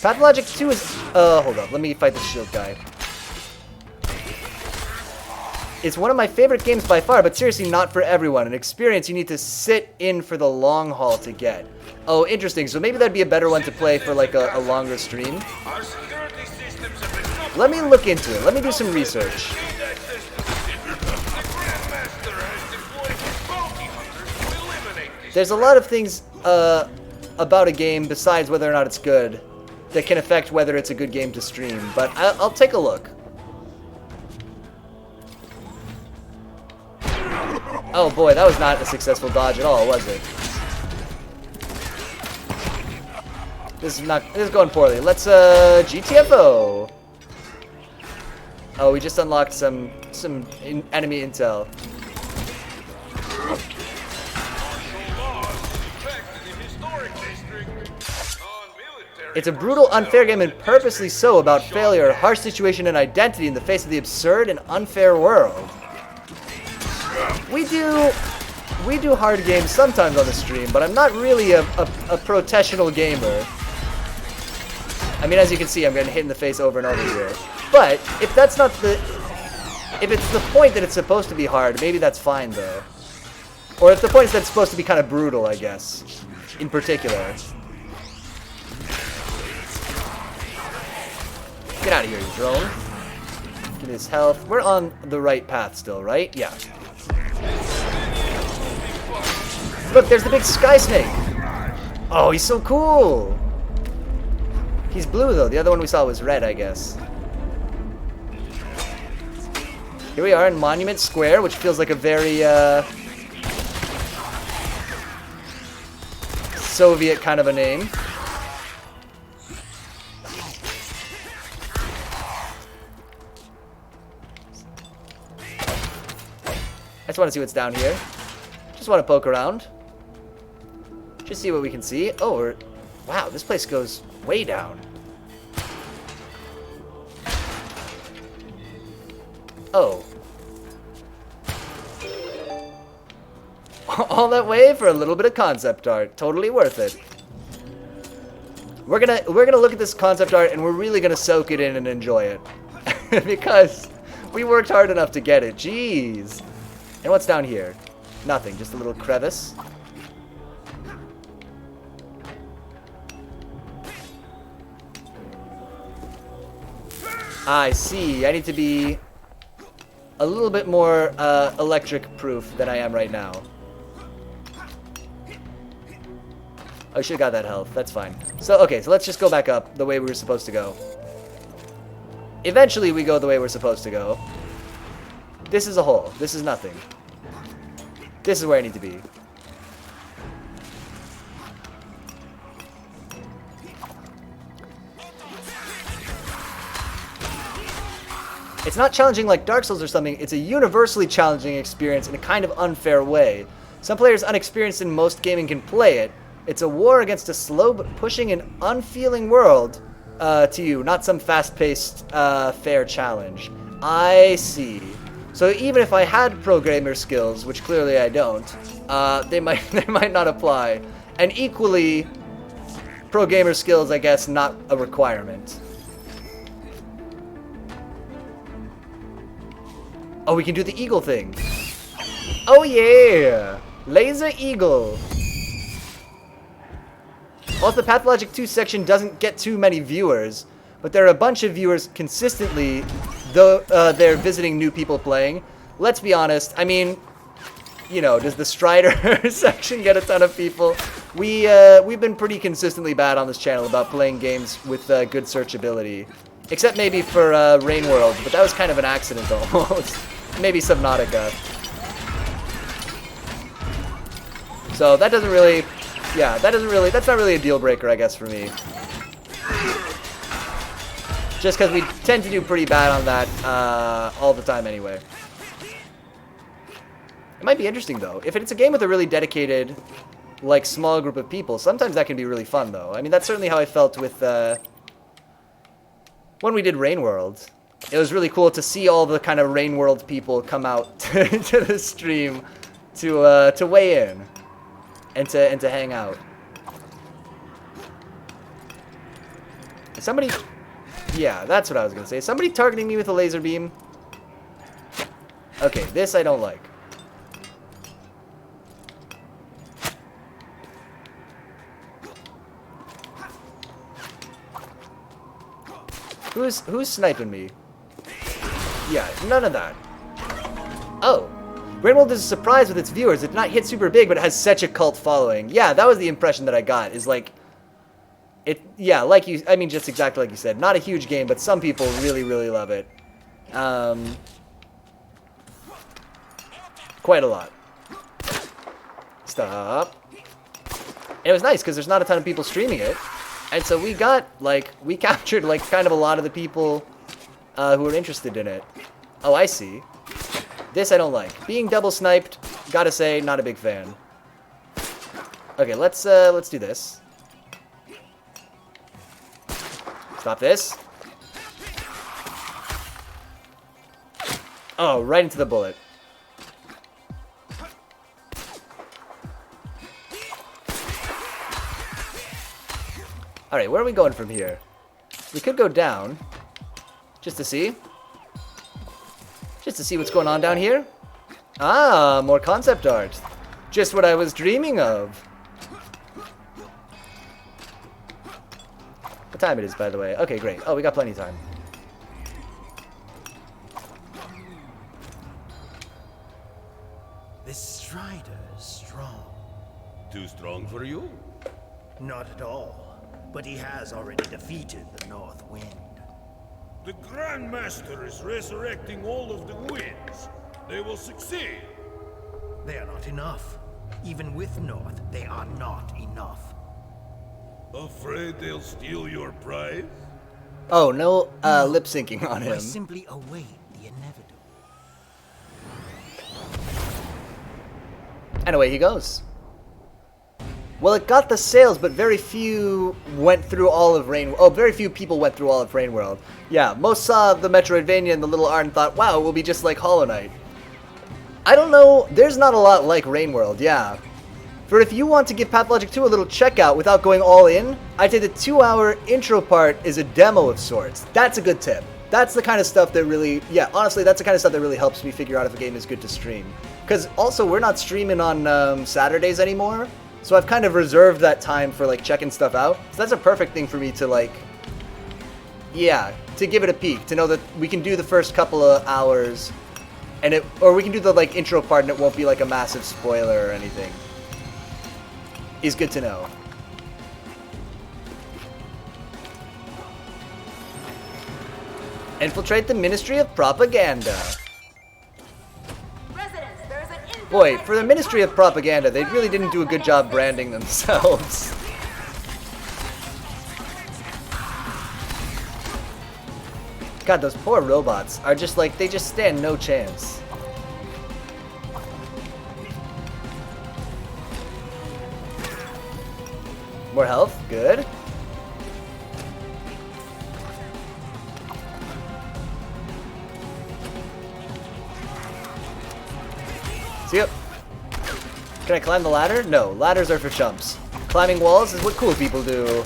Pathologic 2 is... hold up. Let me fight the shield guy. It's one of my favorite games by far, but seriously not for everyone. An experience you need to sit in for the long haul to get. Oh, interesting. So maybe that'd be a better one to play for like a longer stream. Our security systems have been up. Let me look into it. Let me do some research. The Grandmaster has deployed his bounty hunters to eliminate this. There's a lot of things about a game besides whether or not it's good that can affect whether it's a good game to stream, but I'll take a look. Oh boy, that was not a successful dodge at all, was it? This is going poorly. Let's GTFO. Oh, we just unlocked some enemy intel. It's a brutal, unfair game, and purposely so, about failure, harsh situation, and identity in the face of the absurd and unfair world. We do hard games sometimes on the stream, but I'm not really a professional gamer. I mean, as you can see, I'm getting hit in the face over and over here. But if that's not if it's the point that it's supposed to be hard, maybe that's fine though. Or if the point is that it's supposed to be kind of brutal, I guess, in particular. Get out of here, you drone. Get his health. We're on the right path still, right? Yeah. Look, there's the big sky snake. Oh, he's so cool. He's blue, though. The other one we saw was red, I guess. Here we are in Monument Square, which feels like a very, Soviet kind of a name. I just want to see what's down here. Just want to poke around. Just see what we can see. Oh, wow, this place goes way down. Oh. All that way for a little bit of concept art. Totally worth it. We're gonna look at this concept art and we're really gonna soak it in and enjoy it. Because we worked hard enough to get it. Jeez. And what's down here? Nothing, just a little crevice. I see. I need to be a little bit more electric proof than I am right now. I should have got that health. That's fine. So, okay, so let's just go back up the way we were supposed to go. Eventually, we go the way we're supposed to go. This is a hole. This is nothing. This is where I need to be. It's not challenging like Dark Souls or something. It's a universally challenging experience in a kind of unfair way. Some players unexperienced in most gaming can play it. It's a war against a slow but pushing and unfeeling world to you, not some fast-paced, fair challenge. I see. So even if I had pro gamer skills, which clearly I don't, they might not apply. And equally, pro gamer skills, I guess, not a requirement. Oh, we can do the eagle thing. Oh yeah! Laser eagle. Also, the Pathologic 2 section doesn't get too many viewers, but there are a bunch of viewers consistently, though they're visiting new people playing. Let's be honest, I mean, you know, does the Strider section get a ton of people? We've been pretty consistently bad on this channel about playing games with good searchability. Except maybe for Rain World, but that was kind of an accident almost. Maybe Subnautica. So that doesn't really, yeah, that's not really a deal breaker, I guess, for me. Just because we tend to do pretty bad on that all the time anyway. It might be interesting, though. If it's a game with a really dedicated, like, small group of people, sometimes that can be really fun, though. I mean, that's certainly how I felt with, when we did Rain World. It was really cool to see all the kind of Rain World people come out to the stream to weigh in and to hang out. Somebody... Yeah, that's what I was going to say. Somebody targeting me with a laser beam. Okay, this I don't like. Who's sniping me? Yeah, none of that. Oh. Rainworld is a surprise with its viewers. It did not hit super big, but it has such a cult following. Yeah, that was the impression that I got, is like... Yeah, like you... I mean, just exactly like you said. Not a huge game, but some people really, really love it. Quite a lot. Stop. And it was nice, because there's not a ton of people streaming it. And so we got, like... We captured, like, kind of a lot of the people who were interested in it. Oh, I see. This I don't like. Being double sniped, gotta say, not a big fan. Okay, let's do this. Stop this. Oh, right into the bullet. Alright, where are we going from here? We could go down. Just to see. Just to see what's going on down here. Ah, more concept art. Just what I was dreaming of. What time it is, by the way? Okay, great. Oh, we got plenty of time. This Strider is strong. Too strong for you? Not at all. But he has already defeated the North Wind. The Grand Master is resurrecting all of the winds. They will succeed. They are not enough. Even with North, they are not enough. Afraid they'll steal your prize? Oh, no lip syncing on I him. simply await the inevitable. And away he goes. Well, it got the sales, but very few went through all of Rain... Oh, very few people went through all of Rain World. Yeah, most saw the Metroidvania and the little art and thought, wow, it will be just like Hollow Knight. I don't know. There's not a lot like Rain World, yeah. For if you want to give Pathologic 2 a little checkout without going all in, I'd say the 2-hour intro part is a demo of sorts. That's a good tip. That's the kind of stuff that really... Yeah, honestly, that's the kind of stuff that really helps me figure out if a game is good to stream. Because also, we're not streaming on Saturdays anymore. So I've kind of reserved that time for, like, checking stuff out. So that's a perfect thing for me to, like... Yeah, to give it a peek. To know that we can do the first couple of hours. And or we can do the, like, intro part and it won't be, like, a massive spoiler or anything. Is good to know. Infiltrate the Ministry of Propaganda. Boy, for the Ministry of Propaganda, they really didn't do a good job branding themselves. God, those poor robots are just like, they just stand no chance. More health, good. See ya. Can I climb the ladder? No, ladders are for chumps. Climbing walls is what cool people do.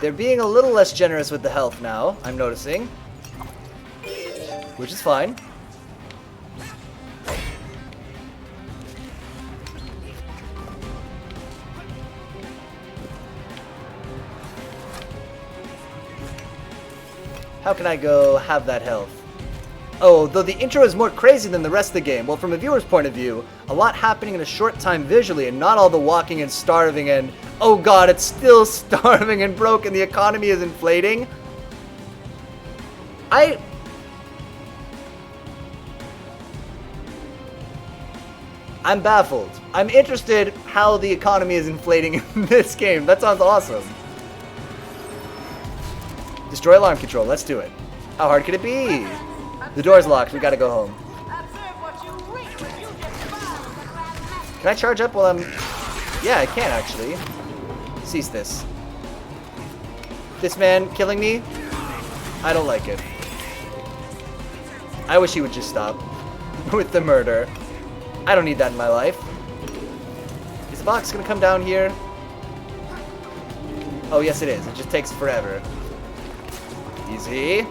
They're being a little less generous with the health now, I'm noticing. Which is fine. How can I go have that health? Oh, though the intro is more crazy than the rest of the game. Well, from a viewer's point of view, a lot happening in a short time visually and not all the walking and starving and, oh god, it's still starving and broke and the economy is inflating. I'm baffled. I'm interested how the economy is inflating in this game. That sounds awesome. Destroy alarm control. Let's do it. How hard could it be? The door's locked. We gotta go home. Can I charge up while I'm... Yeah, I can actually. Cease this. This man killing me? I don't like it. I wish he would just stop with the murder. I don't need that in my life. Is the box gonna come down here? Oh, yes it is. It just takes forever. Easy.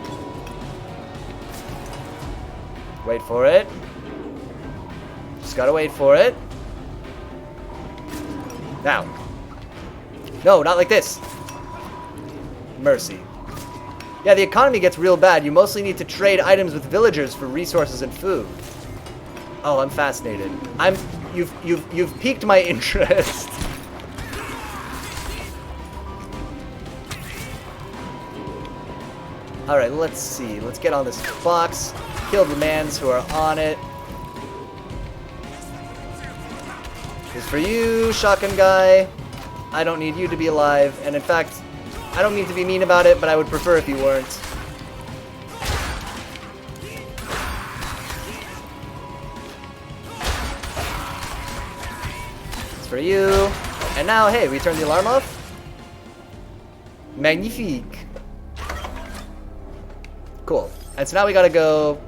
Wait for it. Just gotta wait for it. Now. No, not like this. Mercy. Yeah, the economy gets real bad. You mostly need to trade items with villagers for resources and food. Oh, I'm fascinated. You've piqued my interest. All right, let's see. Let's get on this box. Kill the mans who are on it. This is for you, shotgun guy. I don't need you to be alive, and in fact, I don't mean to be mean about it, but I would prefer if you weren't. It's for you. And now, hey, we turn the alarm off. Magnifique. Cool. And so now we gotta go...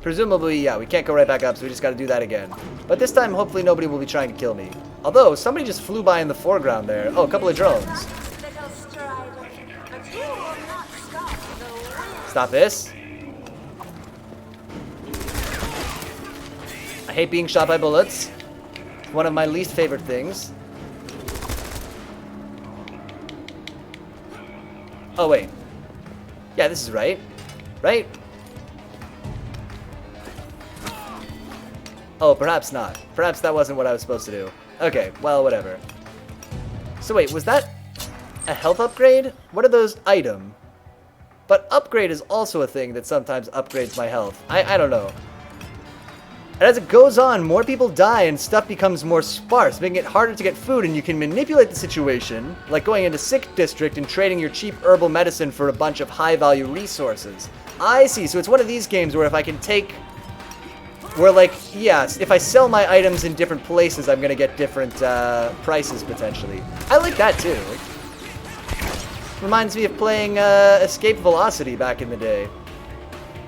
Presumably, yeah, we can't go right back up, so we just gotta do that again. But this time, hopefully nobody will be trying to kill me. Although, somebody just flew by in the foreground there. Oh, a couple of drones. Stop this. I hate being shot by bullets. One of my least favorite things. Oh, wait. Yeah, this is right. Right? Oh, perhaps not. Perhaps that wasn't what I was supposed to do. Okay, well, whatever. So wait, was that a health upgrade? What are those item? But upgrade is also a thing that sometimes upgrades my health. I don't know. And as it goes on, more people die and stuff becomes more sparse, making it harder to get food, and you can manipulate the situation, like going into Sick District and trading your cheap herbal medicine for a bunch of high-value resources. I see, so it's one of these games where if I can take... Where, like, yes, if I sell my items in different places, I'm gonna get different prices, potentially. I like that, too. Reminds me of playing Escape Velocity back in the day.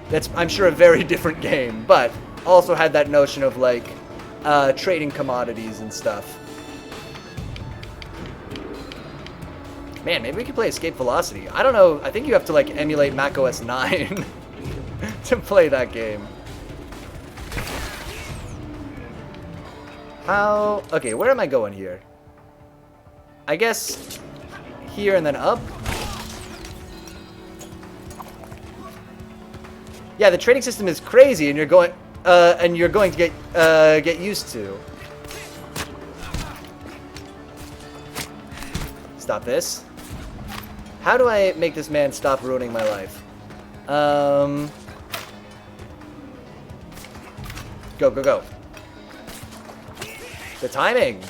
That's, I'm sure, a very different game, but also had that notion of, like, trading commodities and stuff. Man, maybe we could play Escape Velocity. I don't know, I think you have to, like, emulate macOS 9 to play that game. How... Okay, where am I going here? I guess here and then up? Yeah, the trading system is crazy, and you're going to get used to. Stop this. How do I make this man stop ruining my life? Go, go, go. The timing.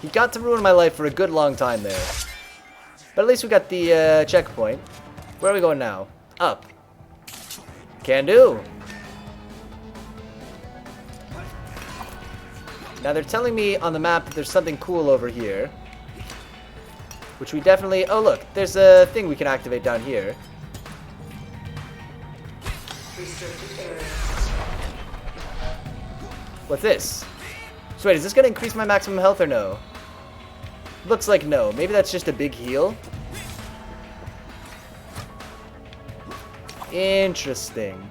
He got to ruin my life for a good long time there. But at least we got the checkpoint. Where are we going now? Up. Can do. Now they're telling me on the map that there's something cool over here. Which we definitely... Oh look, there's a thing we can activate down here. What's this? So wait, is this going to increase my maximum health or no? Looks like no. Maybe that's just a big heal. Interesting.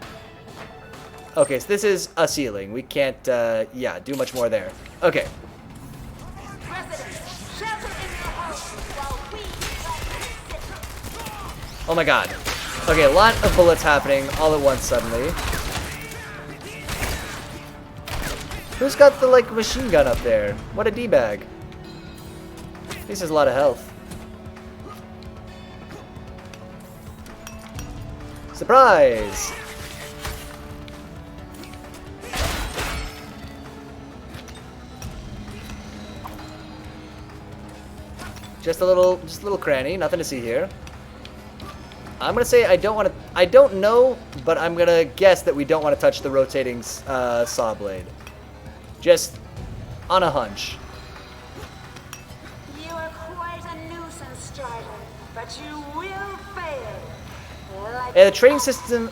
Okay, so this is a ceiling. We can't, yeah, do much more there. Okay. Oh my god. Okay, a lot of bullets happening all at once suddenly. Who's got the, like, machine gun up there? What a D-bag. This has a lot of health. Surprise! Just a little cranny. Nothing to see here. I'm gonna say I don't know, but I'm gonna guess that we don't want to touch the rotating saw blade. Just on a hunch. You are quite a nuisance, Strider, but you will fail. Like And the training system,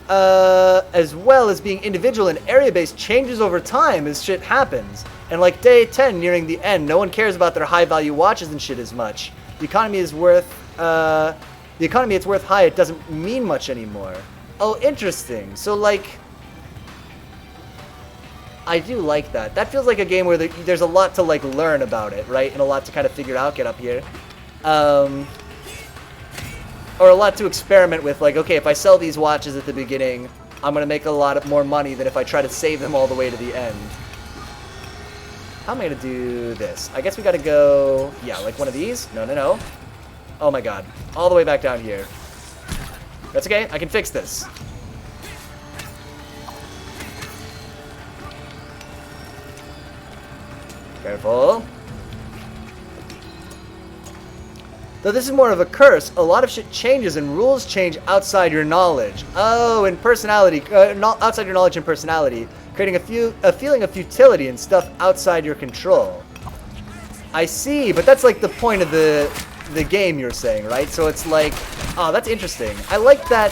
as well as being individual and area-based, changes over time as shit happens. And like day 10 nearing the end, no one cares about their high-value watches and shit as much. The economy it's worth high, it doesn't mean much anymore. Oh, interesting. So like, I do like that. That feels like a game where there's a lot to like learn about it, right? And a lot to kind of figure out. Get up here. Or a lot to experiment with, like, okay, if I sell these watches at the beginning, I'm going to make a lot more money than if I try to save them all the way to the end. How am I going to do this? I guess we got to go, yeah, like one of these? No, no, no. Oh my god. All the way back down here. That's okay, I can fix this. Careful. Though this is more of a curse, a lot of shit changes and rules change outside your knowledge. Oh, and personality, outside your knowledge and personality, creating a feeling of futility and stuff outside your control. I see, but that's like the point of the game you're saying, right? So it's like, oh, that's interesting. I like that,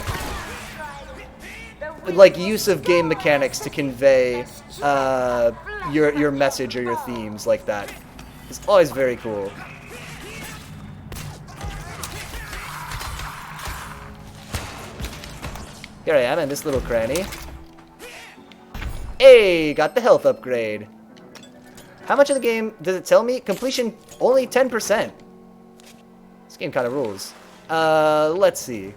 like, use of game mechanics to convey your message or your themes like that. It's always very cool. Here I am in this little cranny. Hey, got the health upgrade. How much of the game does it tell me? Completion only 10%. This game kind of rules. Let's see.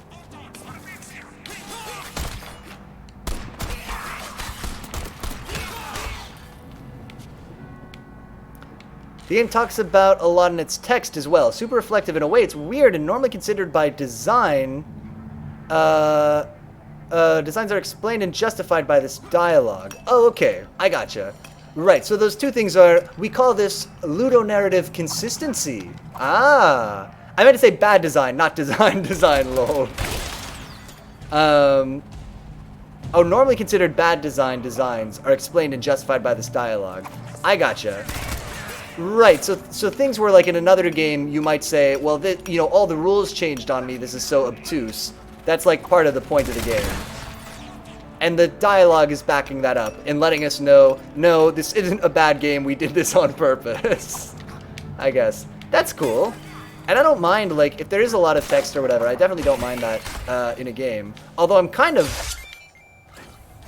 The game talks about a lot in its text as well. Super reflective in a way. It's weird and normally considered by design. Designs are explained and justified by this dialogue. Oh, okay. I gotcha. Right, so those two things are, we call this ludonarrative consistency. Ah. I meant to say bad design, not design, lol. Oh, normally considered bad designs are explained and justified by this dialogue. I gotcha. Right, so things where, like, in another game, you might say, well, you know, all the rules changed on me, this is so obtuse. That's, like, part of the point of the game. And the dialogue is backing that up and letting us know, no, this isn't a bad game, we did this on purpose. I guess. That's cool. And I don't mind, like, if there is a lot of text or whatever, I definitely don't mind that in a game. Although I'm kind of,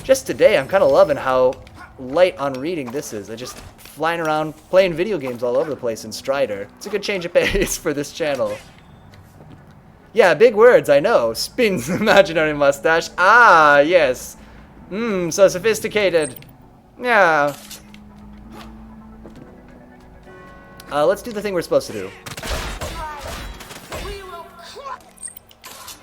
just today, I'm kind of loving how light on reading this is. I just flying around playing video games all over the place in Strider. It's a good change of pace for this channel. Yeah, big words, I know. Spins imaginary mustache. Ah, yes. So sophisticated. Yeah. Let's do the thing we're supposed to do. we will crush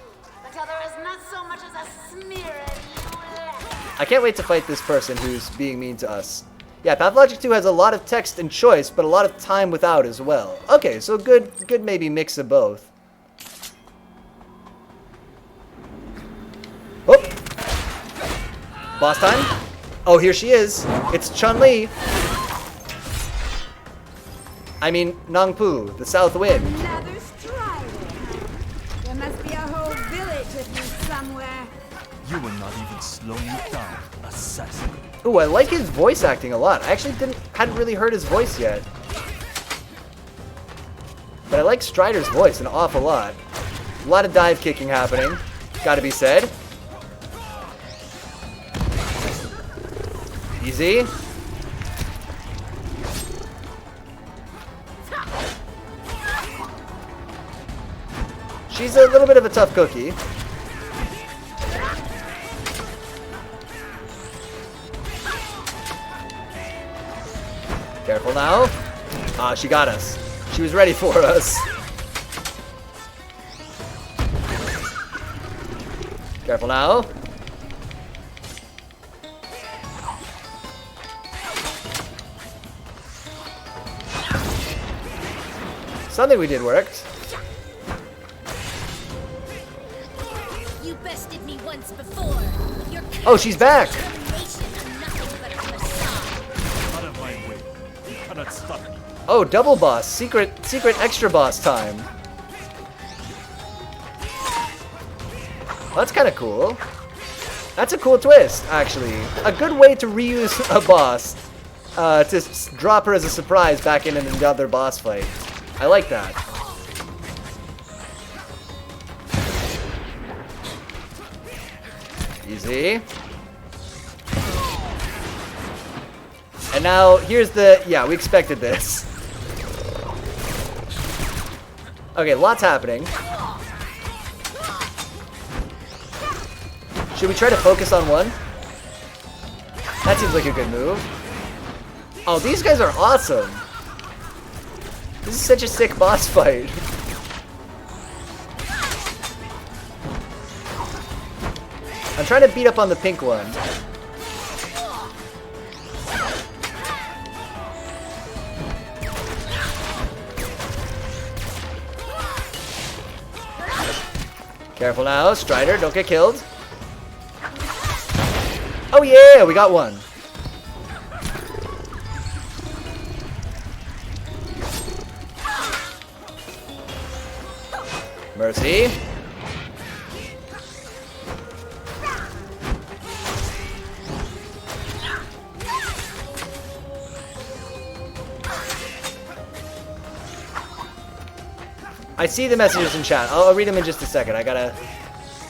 until there is not so much as a smear of you left. I can't wait to fight this person who's being mean to us. Yeah, Pathologic 2 has a lot of text and choice, but a lot of time without as well. Okay, so good maybe mix of both. Oh! Boss time? Oh, here she is. It's Chun-Li. I mean, Nangpu, the South Wind. Another Strider. There must be a whole village of you somewhere. You will not even slow me down, assassin. Ooh, I like his voice acting a lot. I actually hadn't really heard his voice yet. But I like Strider's voice an awful lot. A lot of dive kicking happening. Gotta be said. Easy. She's a little bit of a tough cookie. Careful now. Ah, she got us. She was ready for us. Careful now. Something we did worked. You bested me once before. Your Oh, she's back. determination are nothing but a facade. Out of my way. You cannot stop me. Oh, double boss. Secret extra boss time. Well, that's kind of cool. That's a cool twist, actually. A good way to reuse a boss. To drop her as a surprise back in another boss fight. I like that. Easy. And now, here's the... Yeah, we expected this. Okay, lots happening. Should we try to focus on one? That seems like a good move. Oh, these guys are awesome. This is such a sick boss fight. I'm trying to beat up on the pink one. Careful now, Strider, don't get killed. Oh yeah, we got one. Mercy. I see the messages in chat. I'll read them in just a second. I gotta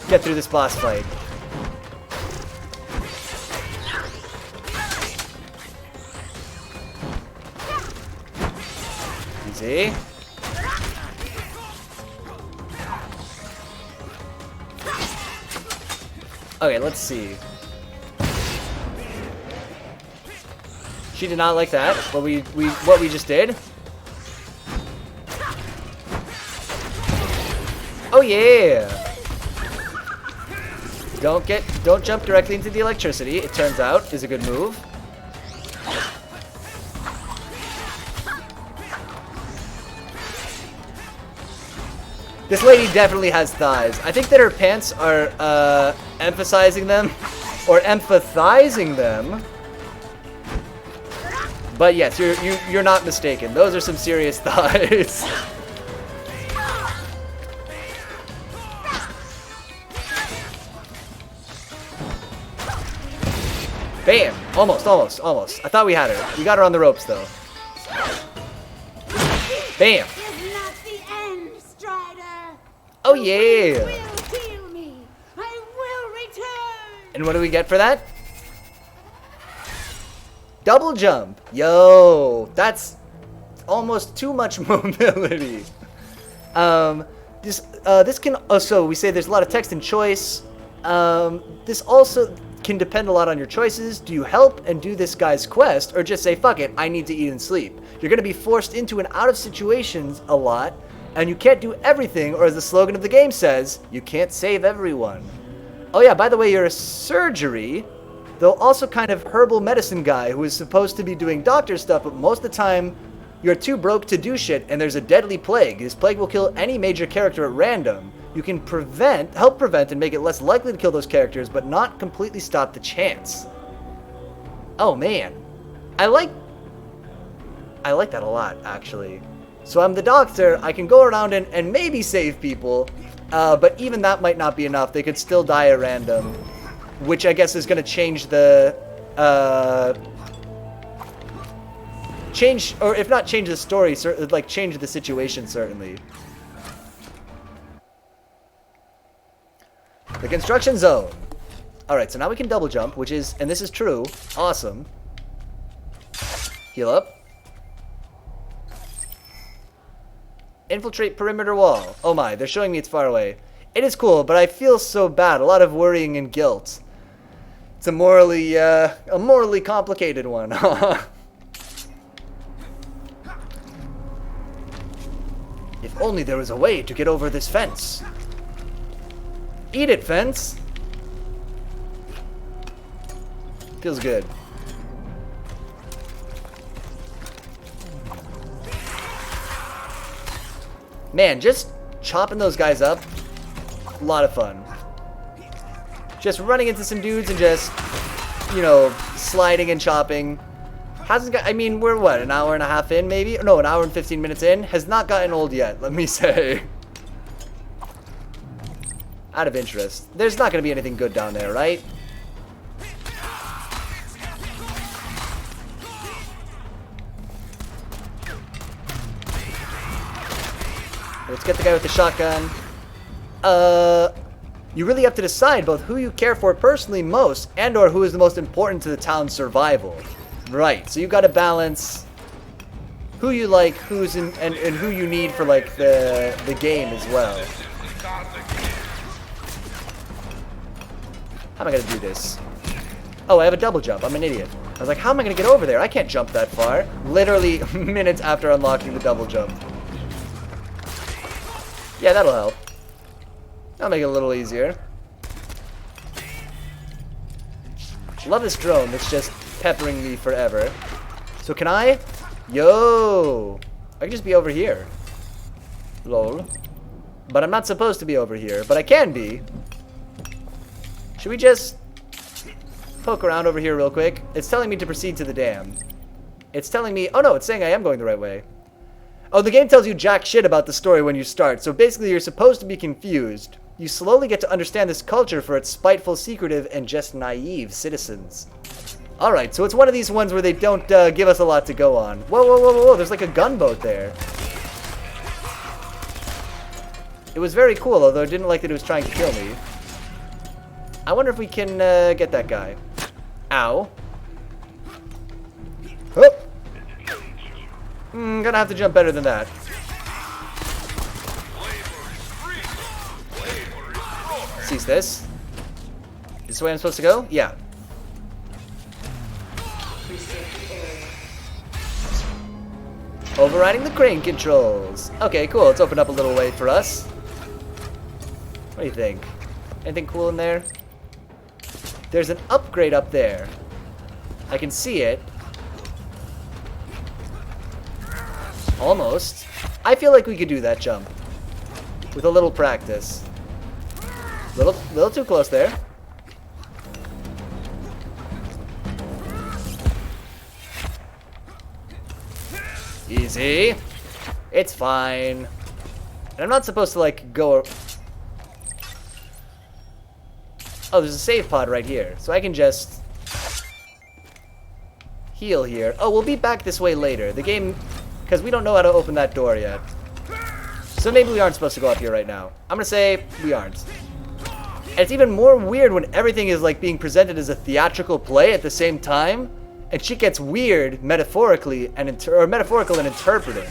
get through this boss fight. Easy. Okay, let's see. She did not like that. What we just did. Oh yeah! Don't jump directly into the electricity. It turns out is a good move. This lady definitely has thighs. I think that her pants are emphasizing them or empathizing them. But yes, you're not mistaken. Those are some serious thighs. Bam! Almost. I thought we had her. We got her on the ropes, though. Bam! Is not the end, Strider. Oh, yeah! Will heal me. I will return. And what do we get for that? Double jump! Yo! That's almost too much mobility. This can also, we say there's a lot of text and choice. This also can depend a lot on your choices. Do you help and do this guy's quest, or just say, fuck it, I need to eat and sleep? You're going to be forced into and out of situations a lot, and you can't do everything, or as the slogan of the game says, you can't save everyone. Oh yeah, by the way, you're a surgery, though also kind of herbal medicine guy who is supposed to be doing doctor stuff, but most of the time, you're too broke to do shit, and there's a deadly plague. This plague will kill any major character at random. You can help prevent and make it less likely to kill those characters, but not completely stop the chance. Oh man, I like that a lot, actually. So I'm the doctor, I can go around and maybe save people, but even that might not be enough. They could still die at random, which I guess is going to change the, or if not change the story, like change the situation, certainly. The construction zone. Alright, so now we can double jump, which is, and this is true, awesome. Heal up. Infiltrate perimeter wall. Oh my, they're showing me it's far away. It is cool, but I feel so bad. A lot of worrying and guilt. It's a morally complicated one. If only there was a way to get over this fence. Eat it, fence. Feels good. Man, just chopping those guys up, a lot of fun. Just running into some dudes and just, you know, sliding and chopping. Hasn't got, I mean, we're what, an hour and a half in maybe? No, an hour and 15 minutes in. Has not gotten old yet, let me say. Out of interest. There's not going to be anything good down there, right? Let's get the guy with the shotgun. You really have to decide both who you care for personally most and or who is the most important to the town's survival. Right, so you got to balance who you like, who's in, and who you need for like the game as well. How am I going to do this? Oh, I have a double jump. I'm an idiot. I was like, how am I going to get over there? I can't jump that far. Literally minutes after unlocking the double jump. Yeah, that'll help. That'll make it a little easier. Love this drone that's just peppering me forever. So can I? Yo! I can just be over here. Lol. But I'm not supposed to be over here. But I can be. Should we just poke around over here real quick? It's telling me to proceed to the dam. It's telling me... Oh no, it's saying I am going the right way. Oh, the game tells you jack shit about the story when you start. So basically you're supposed to be confused. You slowly get to understand this culture for its spiteful, secretive, and just naive citizens. Alright, so it's one of these ones where they don't give us a lot to go on. Whoa, whoa, whoa, whoa, whoa, there's like a gunboat there. It was very cool, although I didn't like that it was trying to kill me. I wonder if we can get that guy. Ow. Oh. Gonna have to jump better than that. Seize this. Is this the way I'm supposed to go? Yeah. Overriding the crane controls. Okay, cool. Let's open up a little way for us. What do you think? Anything cool in there? There's an upgrade up there. I can see it. Almost. I feel like we could do that jump. With a little practice. Little too close there. Easy. It's fine. And I'm not supposed to, like, go... Oh, there's a save pod right here. So I can just... heal here. Oh, we'll be back this way later. The game... Because we don't know how to open that door yet. So maybe we aren't supposed to go up here right now. I'm gonna say we aren't. And it's even more weird when everything is, like, being presented as a theatrical play at the same time. And shit gets weird metaphorically and metaphorical and interpretive.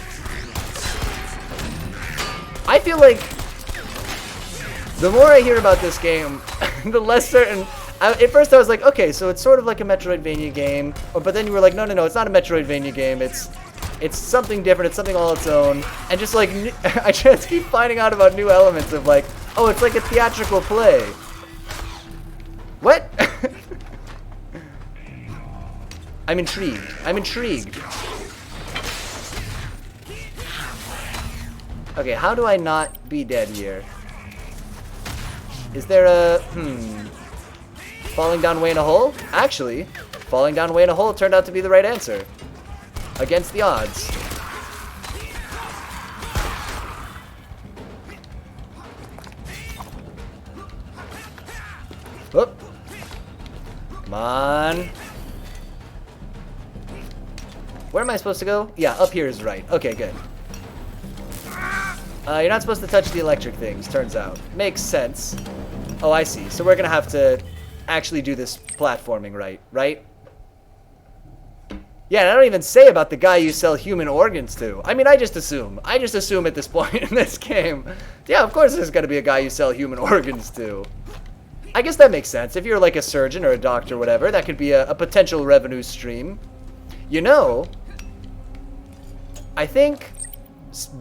I feel like the more I hear about this game, the less certain. At first I was like, okay, so it's sort of like a Metroidvania game, but then you were like, no, it's not a Metroidvania game. It's something different. It's something all its own. And just like I just keep finding out about new elements of like, oh, it's like a theatrical play. What? I'm intrigued. I'm intrigued. Okay, how do I not be dead here? Is there a... Falling down way in a hole? Actually, falling down way in a hole turned out to be the right answer. Against the odds. Whoop. Come on. Where am I supposed to go? Yeah, up here is right. Okay, good. You're not supposed to touch the electric things, turns out. Makes sense. Oh, I see. So we're gonna have to actually do this platforming right? Yeah, and I don't even say about the guy you sell human organs to. I mean, I just assume at this point in this game. Yeah, of course there's gonna be a guy you sell human organs to. I guess that makes sense. If you're like a surgeon or a doctor or whatever, that could be a potential revenue stream. You know, I think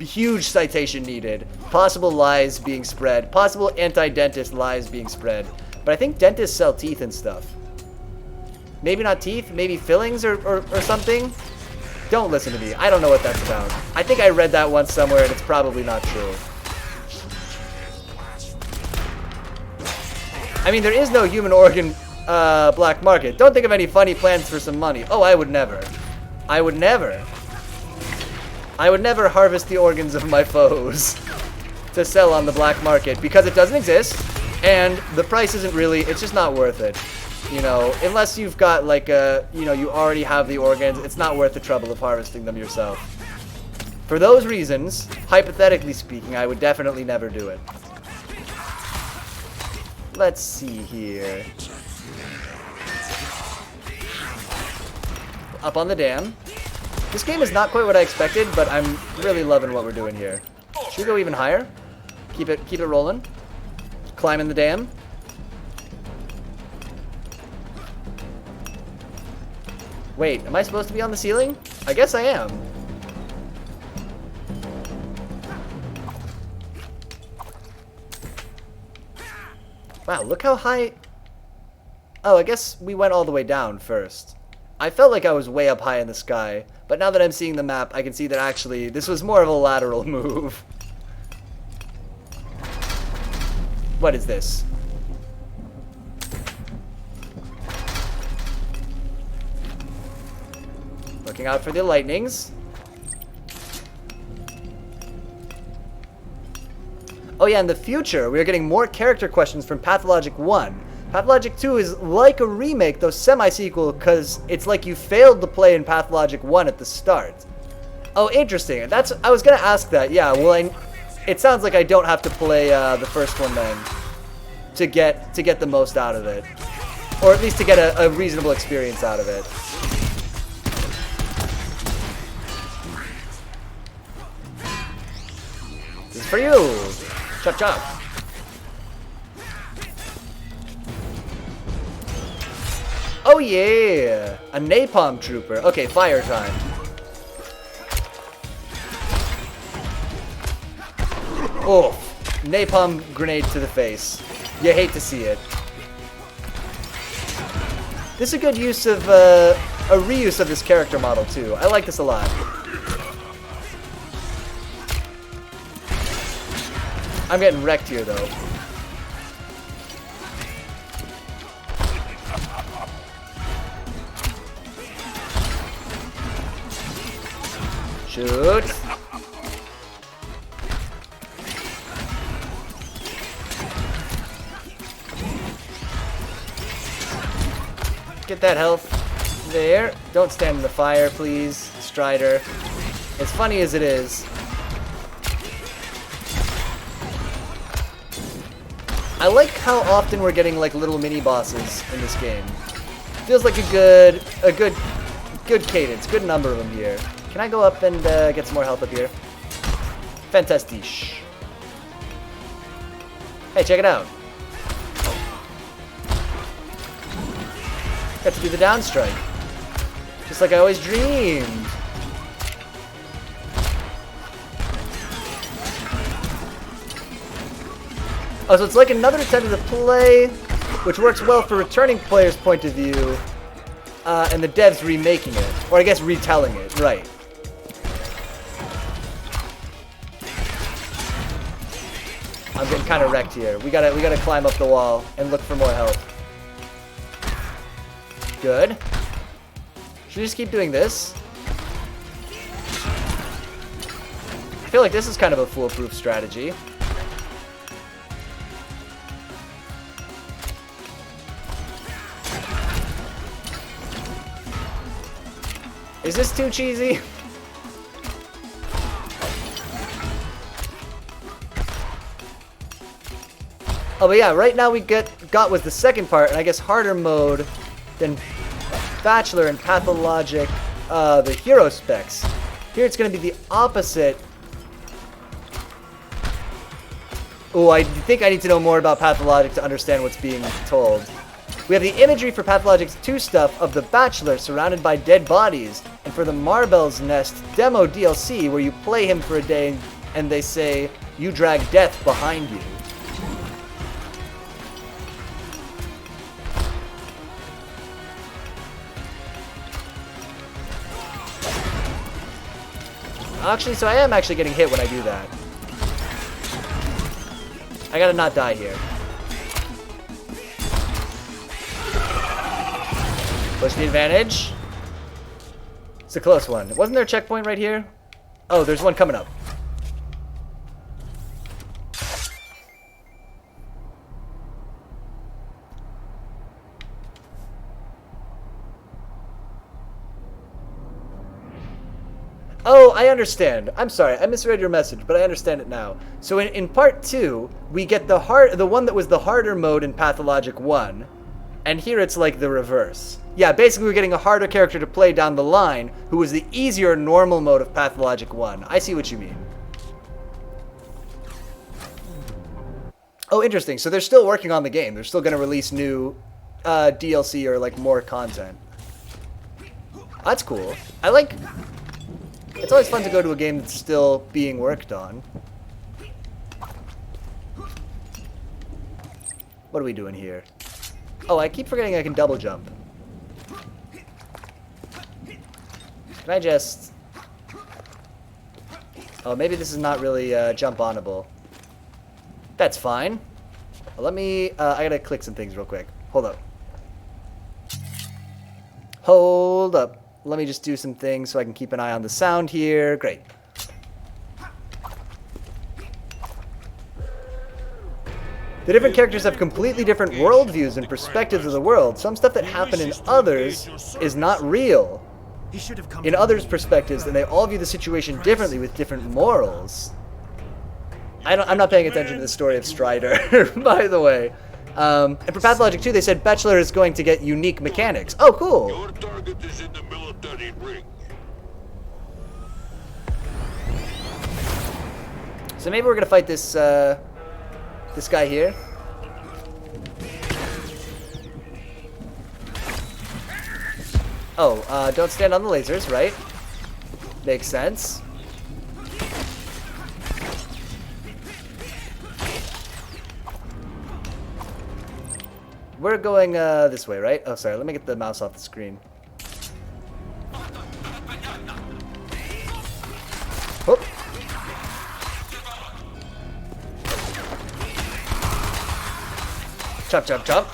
huge citation needed. Possible lies being spread. Possible anti-dentist lies being spread. But I think dentists sell teeth and stuff. Maybe not teeth, maybe fillings or something. Don't listen to me. I don't know what that's about. I think I read that once somewhere, and it's probably not true. I mean, there is no human organ black market. Don't think of any funny plans for some money. Oh, I would never. I would never. I would never harvest the organs of my foes to sell on the black market because it doesn't exist, and the price isn't really, it's just not worth it. You know, unless you've got like a, you know, you already have the organs, it's not worth the trouble of harvesting them yourself. For those reasons, hypothetically speaking, I would definitely never do it. Let's see here. Up on the dam. This game is not quite what I expected, but I'm really loving what we're doing here. Should we go even higher? Keep it rolling. Climbing the dam. Wait, am I supposed to be on the ceiling? I guess I am. Wow, look how high... Oh, I guess we went all the way down first. I felt like I was way up high in the sky, but now that I'm seeing the map, I can see that actually this was more of a lateral move. What is this? Looking out for the lightnings. Oh yeah, in the future, we're getting more character questions from Pathologic 1. Pathologic 2 is like a remake, though semi-sequel, because it's like you failed to play in Pathologic 1 at the start. Oh, interesting. I was going to ask that. Yeah, well, it sounds like I don't have to play the first one then to get the most out of it. Or at least to get a reasonable experience out of it. This is for you! Chop chop! Oh yeah! A napalm trooper. Okay, fire time. Oh, napalm grenade to the face. You hate to see it. This is a good use of, a reuse of this character model too. I like this a lot. I'm getting wrecked here though. Shoot. Get that health. There. Don't stand in the fire, please, Strider. As funny as it is. I like how often we're getting like little mini bosses in this game. Feels like a good cadence, good number of them here. Can I go up and get some more help up here? Fantastic. Hey, check it out. Got to do the down strike. Just like I always dreamed. Oh, so it's like another attempt to play, which works well for returning players' point of view, and the devs remaking it. Or I guess retelling it, right. I'm getting kind of wrecked here. We gotta climb up the wall and look for more help. Good. Should we just keep doing this? I feel like this is kind of a foolproof strategy. Is this too cheesy? Oh, but yeah, right now we got was the second part, and I guess harder mode than Bachelor and Pathologic, the hero specs. Here it's going to be the opposite. Oh, I think I need to know more about Pathologic to understand what's being told. We have the imagery for Pathologic's 2 stuff of the Bachelor surrounded by dead bodies, and for the Marbell's Nest demo DLC where you play him for a day and they say, you drag death behind you. Actually, so I am actually getting hit when I do that. I gotta not die here. Push the advantage. It's a close one. Wasn't there a checkpoint right here? Oh, there's one coming up. Oh, I understand. I'm sorry, I misread your message, but I understand it now. So in part 2, we get the one that was the harder mode in Pathologic 1, and here it's like the reverse. Yeah, basically we're getting a harder character to play down the line, who was the easier normal mode of Pathologic 1. I see what you mean. Oh, interesting. So they're still working on the game. They're still going to release new DLC or like more content. That's cool. I like... It's always fun to go to a game that's still being worked on. What are we doing here? Oh, I keep forgetting I can double jump. Can I just... Oh, maybe this is not really jump onable. That's fine. Well, let me... I gotta click some things real quick. Hold up. Hold up. Let me just do some things so I can keep an eye on the sound here. Great. The different characters have completely different worldviews and perspectives of the world. Some stuff that happened in others is not real. In others' perspectives, and they all view the situation differently with different morals. I'm not paying attention to the story of Strider, by the way. And for Pathologic 2, they said Bachelor is going to get unique mechanics. Oh, cool. Your target is in the military ring. So maybe we're gonna fight this this guy here. Oh, don't stand on the lasers, right? Makes sense. We're going this way, right? Oh, sorry. Let me get the mouse off the screen. Whoop. Chop, chop, chop.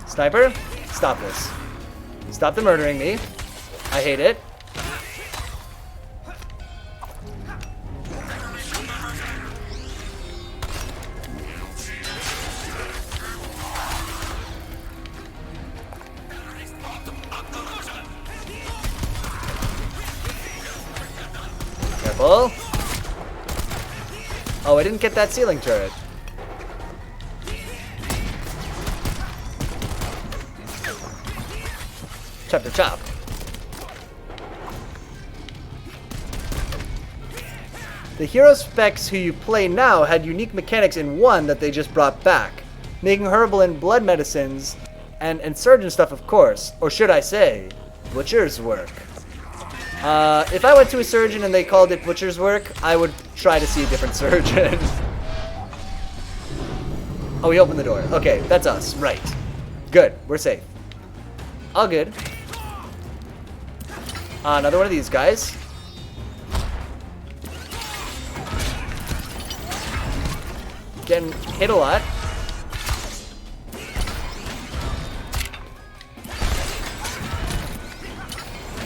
Sniper, stop this. Stop the murdering me. I hate it. Careful. Oh, I didn't get that ceiling turret. Chop to chop. The hero specs who you play now had unique mechanics in 1 that they just brought back, making herbal and blood medicines and surgeon stuff, of course, or should I say, butcher's work. If I went to a surgeon and they called it butcher's work, I would try to see a different surgeon. Oh, he opened the door. Okay, that's us. Right. Good. We're safe. All good. Another one of these guys. Getting hit a lot.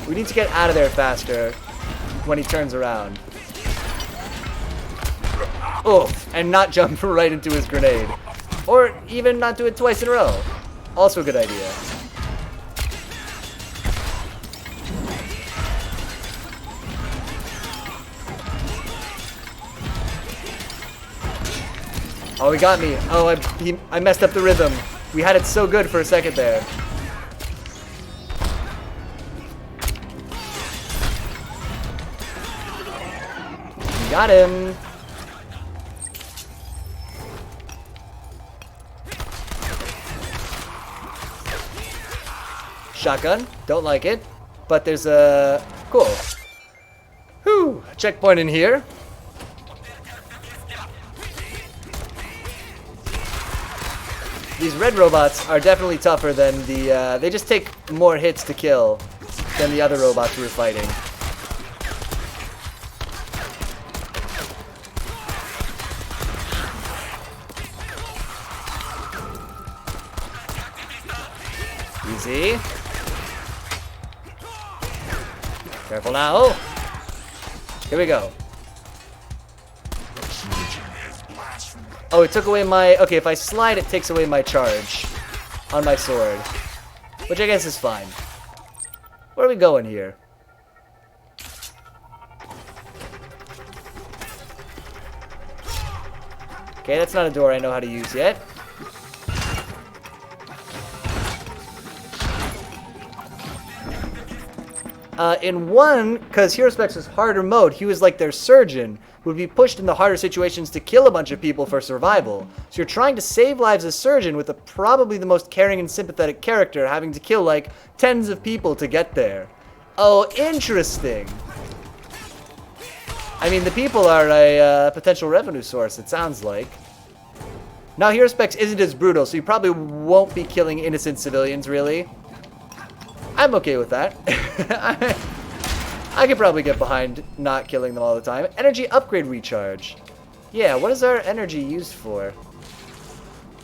We need to get out of there faster when he turns around. Oh, and not jump right into his grenade. Or even not do it twice in a row. Also a good idea. Oh, he got me. Oh, I messed up the rhythm. We had it so good for a second there. Got him. Shotgun. Don't like it. But there's a... Cool. Whew. Checkpoint in here. These red robots are definitely tougher than the... they just take more hits to kill than the other robots we were fighting. see. Careful now. Here we go. Oh, it took away my... Okay, if I slide, it takes away my charge on my sword. Which I guess is fine. Where are we going here? Okay, that's not a door I know how to use yet. In one, because Hero Specs was harder mode, he was like their surgeon, who would be pushed into harder situations to kill a bunch of people for survival. So you're trying to save lives as surgeon with probably the most caring and sympathetic character, having to kill like tens of people to get there. Oh, interesting. I mean, the people are a potential revenue source, it sounds like. Now, Hero Specs isn't as brutal, so you probably won't be killing innocent civilians, really. I'm okay with that. I could probably get behind not killing them all the time. Energy upgrade recharge. Yeah, what is our energy used for?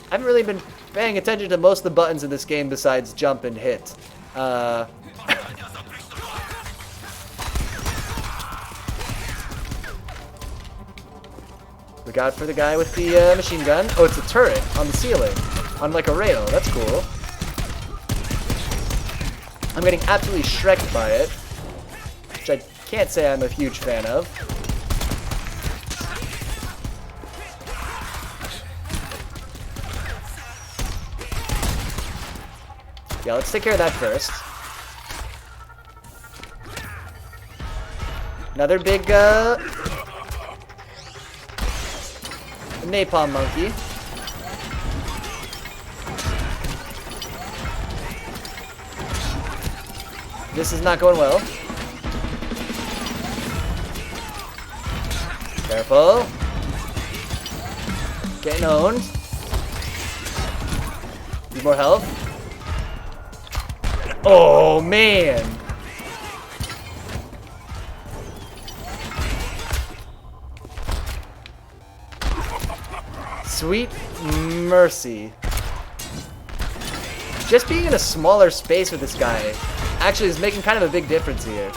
I haven't really been paying attention to most of the buttons in this game besides jump and hit. Look out for the guy with the machine gun. Oh, it's a turret on the ceiling. On like a rail. That's cool. I'm getting absolutely shreked by it. Which I can't say I'm a huge fan of. Yeah, let's take care of that first. Another big, napalm monkey. This is not going well. Careful. Getting owned. Need more health. Oh, man. Sweet mercy. Just being in a smaller space with this guy actually is making kind of a big difference here.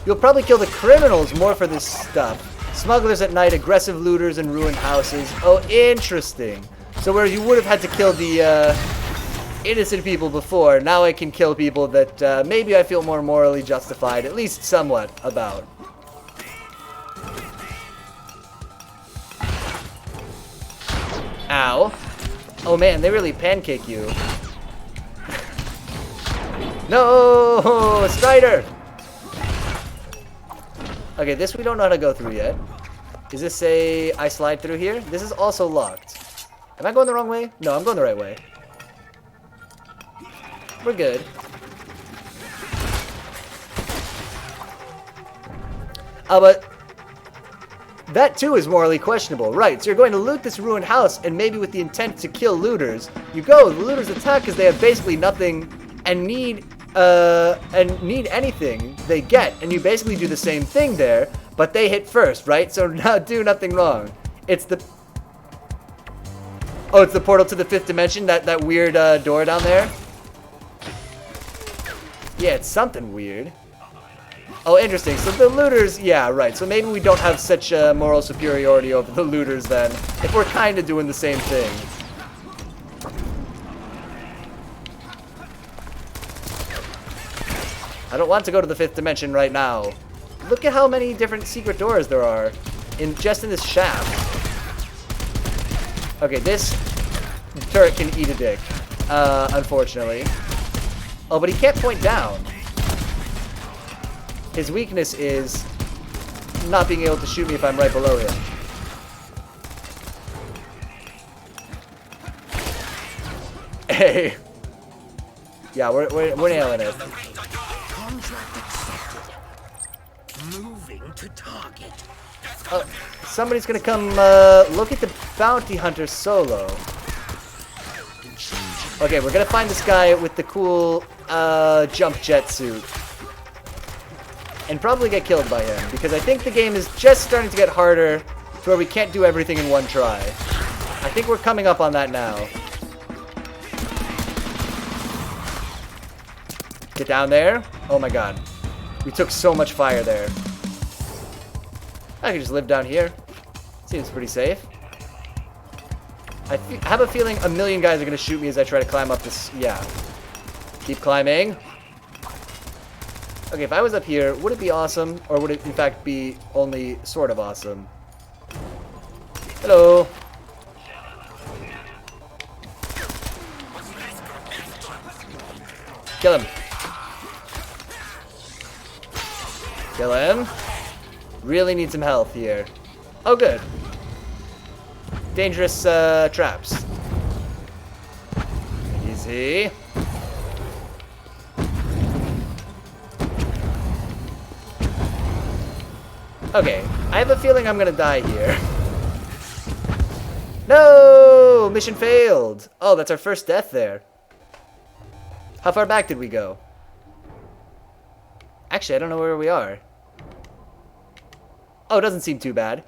You'll probably kill the criminals more for this stuff. Smugglers at night, aggressive looters, and ruined houses. Oh, interesting. So where you would have had to kill the innocent people before, now I can kill people that maybe I feel more morally justified, at least somewhat, about. Ow. Oh man, they really pancake you. No! Strider! Okay, this we don't know how to go through yet. Is this a I slide through here? This is also locked. Am I going the wrong way? No, I'm going the right way. We're good. But that too is morally questionable. Right, so you're going to loot this ruined house and maybe with the intent to kill looters. You go, the looters attack because they have basically nothing and need anything they get. And you basically do the same thing there, but they hit first, right? So now do nothing wrong. It's the... Oh, it's the portal to the 5th dimension, that weird door down there? Yeah, it's something weird. Oh, interesting. So the looters, yeah, right. So maybe we don't have such moral superiority over the looters then, if we're kind of doing the same thing. I don't want to go to the 5th dimension right now. Look at how many different secret doors there are just in this shaft. Okay, this turret can eat a dick, unfortunately. Oh, but he can't point down. His weakness is not being able to shoot me if I'm right below him. Hey. Yeah, we're nailing it. Contract accepted. Moving to target. Somebody's gonna come look at the bounty hunter solo. Okay, we're gonna find this guy with the cool jump jet suit. And probably get killed by him, because I think the game is just starting to get harder to where we can't do everything in one try. I think we're coming up on that now. Get down there. Oh my god. We took so much fire there. I can just live down here. Seems pretty safe. I have a feeling a million guys are going to shoot me as I try to climb up this. Yeah. Keep climbing. Okay, if I was up here, would it be awesome? Or would it, in fact, be only sort of awesome? Hello. Kill him. Kill him. Really need some health here. Oh, good. Dangerous traps. Easy. Okay, I have a feeling I'm gonna die here. No! Mission failed! Oh, that's our first death there. How far back did we go? Actually, I don't know where we are. Oh, it doesn't seem too bad.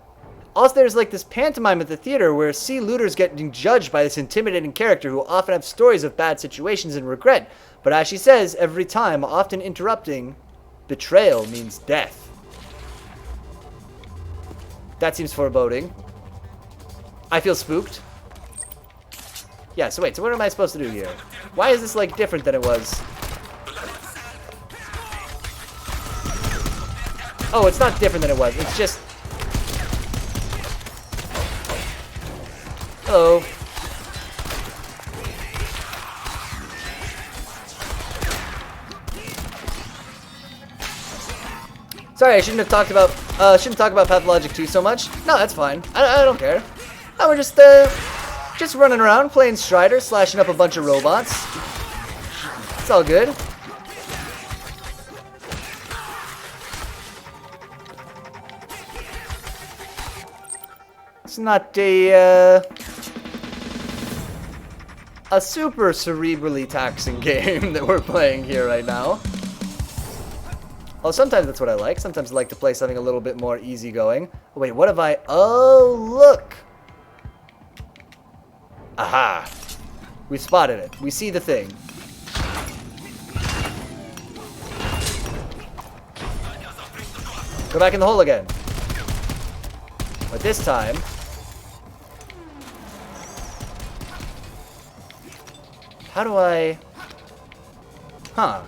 Also, there's like this pantomime at the theater where see looters getting judged by this intimidating character who often have stories of bad situations and regret. But as she says, every time, often interrupting, betrayal means death. That seems foreboding. I feel spooked. Yeah, so wait, so what am I supposed to do here? Why is this like different than it was? Oh, it's not different than it was. It's just... Hello. Sorry, I shouldn't have talked about Pathologic 2 so much. No, that's fine. I don't care. Oh, we're just running around playing Strider, slashing up a bunch of robots. It's all good. It's not a super cerebrally taxing game that we're playing here right now. Well, sometimes that's what I like. Sometimes I like to play something a little bit more easygoing. Wait, what have I... Oh, look! Aha! We spotted it. We see the thing. Go back in the hole again. But this time... How do I... Huh.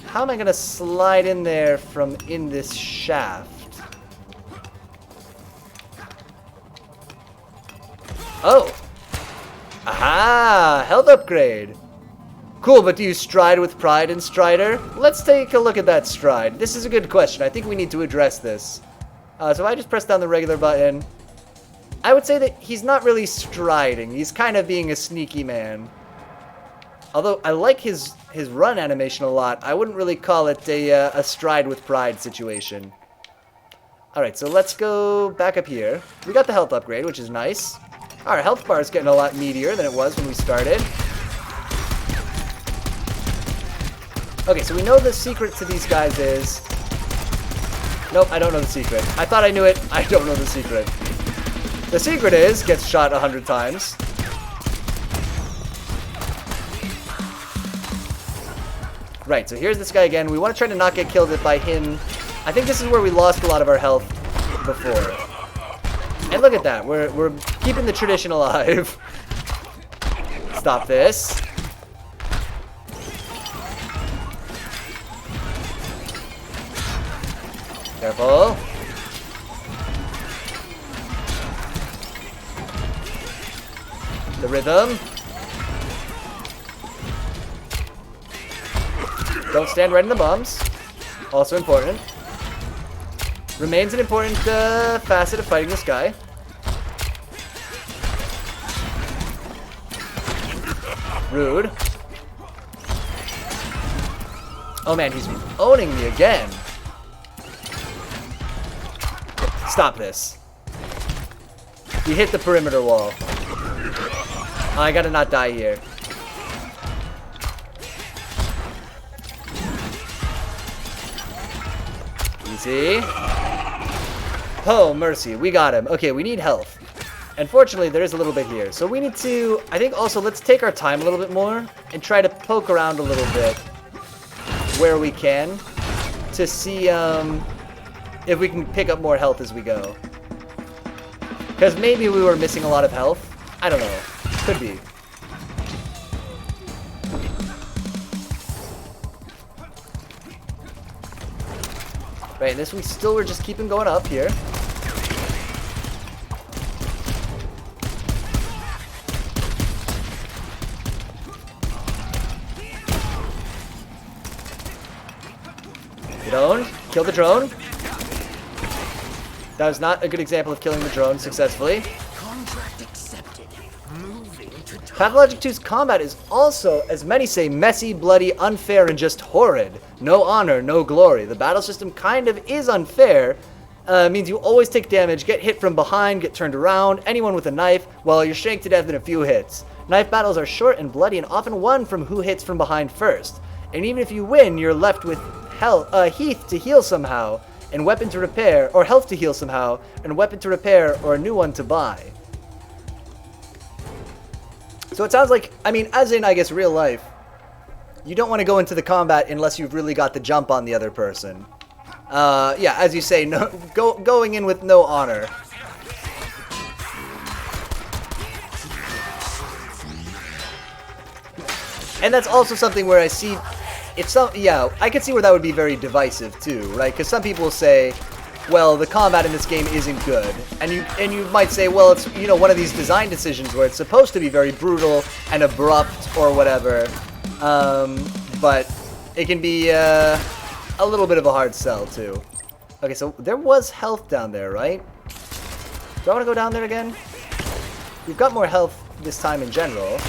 How am I gonna slide in there from in this shaft? Oh! Aha! Health upgrade! Cool, but do you stride with pride in Strider? Let's take a look at that stride. This is a good question. I think we need to address this. So I just press down the regular button. I would say that he's not really striding. He's kind of being a sneaky man. Although I like his run animation a lot, I wouldn't really call it a stride with pride situation. Alright, so let's go back up here. We got the health upgrade, which is nice. Our health bar is getting a lot meatier than it was when we started. Okay, so we know the secret to these guys is... Nope, I don't know the secret. I thought I knew it. I don't know the secret. The secret is, gets shot 100 times. Right, so here's this guy again. We want to try to not get killed by him. I think this is where we lost a lot of our health before. And look at that. We're keeping the tradition alive. Stop this. Careful. The rhythm. Don't stand right in the bombs. Also important. Remains an important facet of fighting this guy. Rude. Oh man, he's owning me again. Stop this. You hit the perimeter wall. I gotta not die here. Easy. Oh, mercy. We got him. Okay, we need health. Unfortunately, there is a little bit here. So we need to, I think also let's take our time a little bit more and try to poke around a little bit where we can to see if we can pick up more health as we go. Because maybe we were missing a lot of health. I don't know. Could be. Right, this we still were just keeping going up here. Drone. Kill the drone. That was not a good example of killing the drone successfully. Contract accepted. Moving to Pathologic 2's combat is also, as many say, messy, bloody, unfair, and just horrid. No honor, no glory. The battle system kind of is unfair. Means you always take damage, get hit from behind, get turned around, anyone with a knife, while you're shanked to death in a few hits. Knife battles are short and bloody and often won from who hits from behind first. And even if you win, you're left with heath to heal somehow, and weapon to repair, or health to heal somehow, and weapon to repair, or a new one to buy. So it sounds like, I mean, as in, I guess, real life, you don't want to go into the combat unless you've really got the jump on the other person. Yeah, as you say, no, going in with no honor. And that's also something where I see, yeah, I can see where that would be very divisive too, right? Because some people say, well, the combat in this game isn't good, and you might say, well, it's, you know, one of these design decisions where it's supposed to be very brutal and abrupt or whatever, but it can be a little bit of a hard sell too. Okay, so there was health down there, right? Do I want to go down there again? We've got more health this time in general.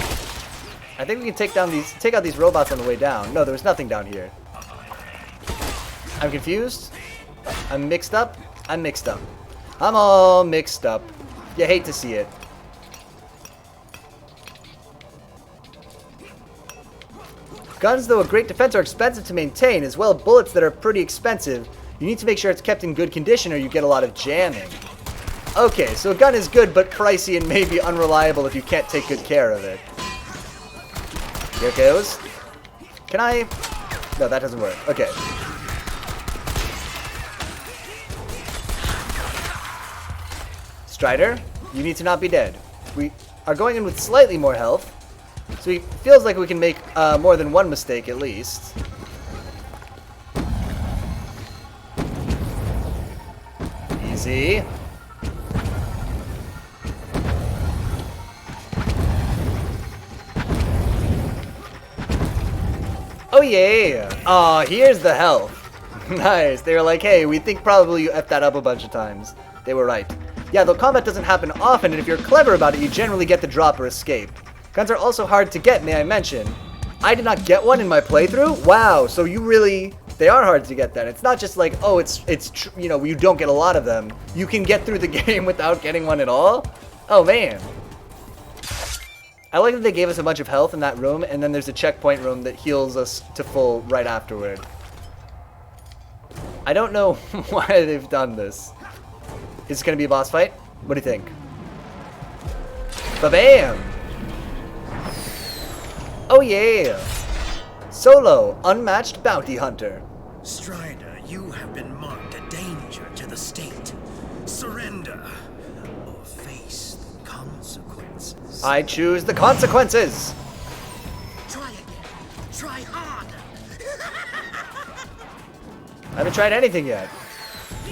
I think we can take out these robots on the way down. No, there was nothing down here. I'm confused. I'm mixed up. I'm mixed up. I'm all mixed up. You hate to see it. Guns, though a great defense, are expensive to maintain, as well as bullets that are pretty expensive. You need to make sure it's kept in good condition or you get a lot of jamming. Okay, so a gun is good but pricey and maybe unreliable if you can't take good care of it. Here it goes. Can I? No, that doesn't work. Okay. Strider, you need to not be dead. We are going in with slightly more health, so it feels like we can make more than one mistake at least. Easy. Oh yeah! Aw, here's the health. Nice. They were like, hey, we think probably you effed that up a bunch of times. They were right. Yeah, though combat doesn't happen often, and if you're clever about it, you generally get the drop or escape. Guns are also hard to get, may I mention. I did not get one in my playthrough? Wow, so you really... They are hard to get then. It's not just like, oh, you know, you don't get a lot of them. You can get through the game without getting one at all? Oh, man. I like that they gave us a bunch of health in that room, and then there's a checkpoint room that heals us to full right afterward. I don't know why they've done this. Is it going to be a boss fight? What do you think? Ba-bam! Oh yeah! Solo, unmatched bounty hunter. Strider, you have been marked a danger to the state. Surrender or face the consequences. I choose the consequences! Try again. Try harder. I haven't tried anything yet.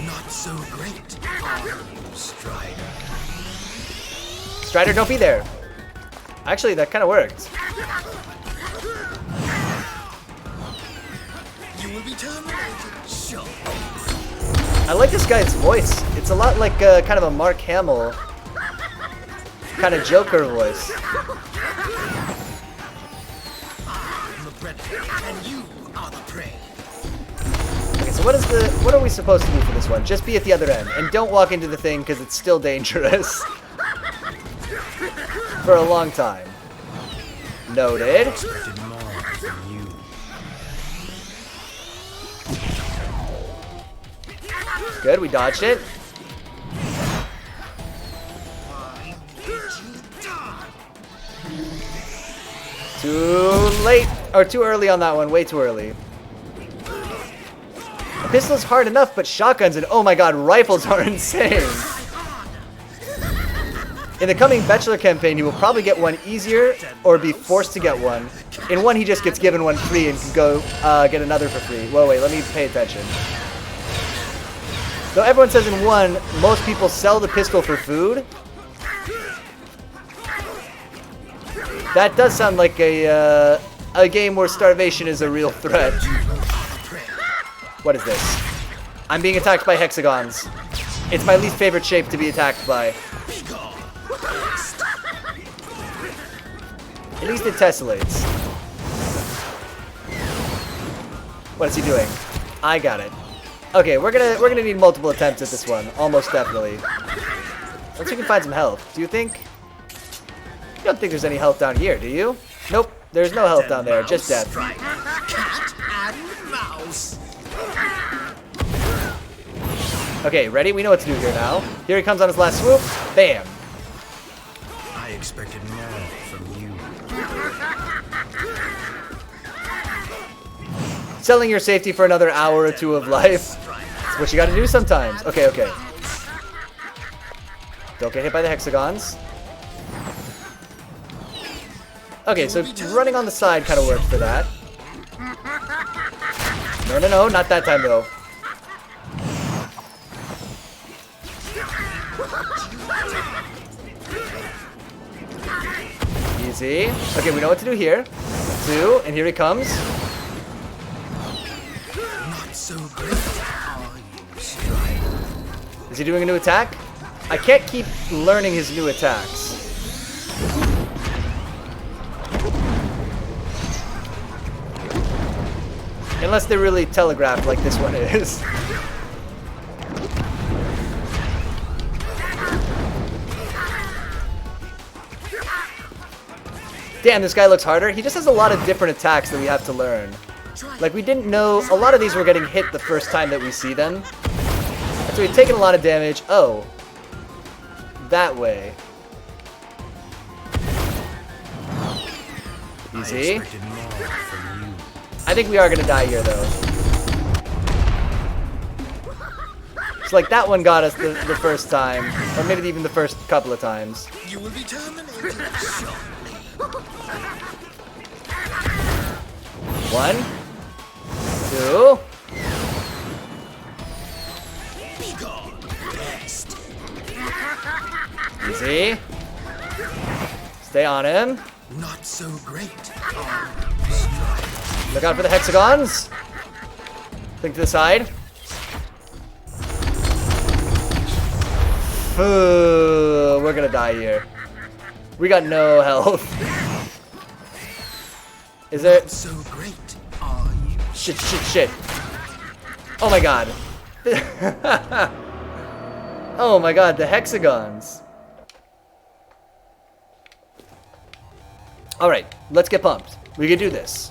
Not so great, are you, Strider? Strider, don't be there. Actually, that kind of worked. You will be terminated. Sure. I like this guy's voice. It's a lot like kind of a Mark Hamill kind of Joker voice. I'm the predator, and you are the prey. Okay, so what are we supposed to do for this one? Just be at the other end, and don't walk into the thing because it's still dangerous for a long time. Noted. Expected more from you. Good, we dodged it. Too late. Or too early on that one. Way too early. A pistol's hard enough, but shotguns and oh my god, rifles are insane. In the coming Bachelor campaign, he will probably get one easier or be forced to get one. In one, he just gets given one free and can go get another for free. Whoa, wait, let me pay attention. Though everyone says in one, most people sell the pistol for food. That does sound like a game where starvation is a real threat. What is this? I'm being attacked by hexagons. It's my least favorite shape to be attacked by. At least it tessellates. What is he doing? I got it. Okay, we're gonna need multiple attempts at this one, almost definitely. Let's see if we can find some health. Do you think? You don't think there's any health down here, do you? Nope, there's no health down there, just death. Cat and mouse. Okay, ready? We know what to do here now. Here he comes on his last swoop. Bam. I expected more from you. Selling your safety for another hour or two of life. That's what you gotta do sometimes. Okay, okay. Don't get hit by the hexagons. Okay, so running on the side kind of worked for that. No, no, no, not that time though. Easy. Okay, we know what to do here. 2, and here he comes. Not so great, are you, Strider? Is he doing a new attack? I can't keep learning his new attacks. Unless they're really telegraphed like this one is. Damn, this guy looks harder. He just has a lot of different attacks that we have to learn. Like, we didn't know... A lot of these were getting hit the first time that we see them. And so we've taken a lot of damage. Oh. That way. Easy. I think we are gonna die here, though. It's like that one got us the first time. Or maybe even the first couple of times. You will be terminated. 1, 2. Easy. Stay on him. Not so great. Look out for the hexagons. Think to the side. We're gonna die here. We got no health. Is there... Not so great, are you? Shit, shit, shit. Oh my god. Oh my god, the hexagons. Alright, let's get pumped. We can do this.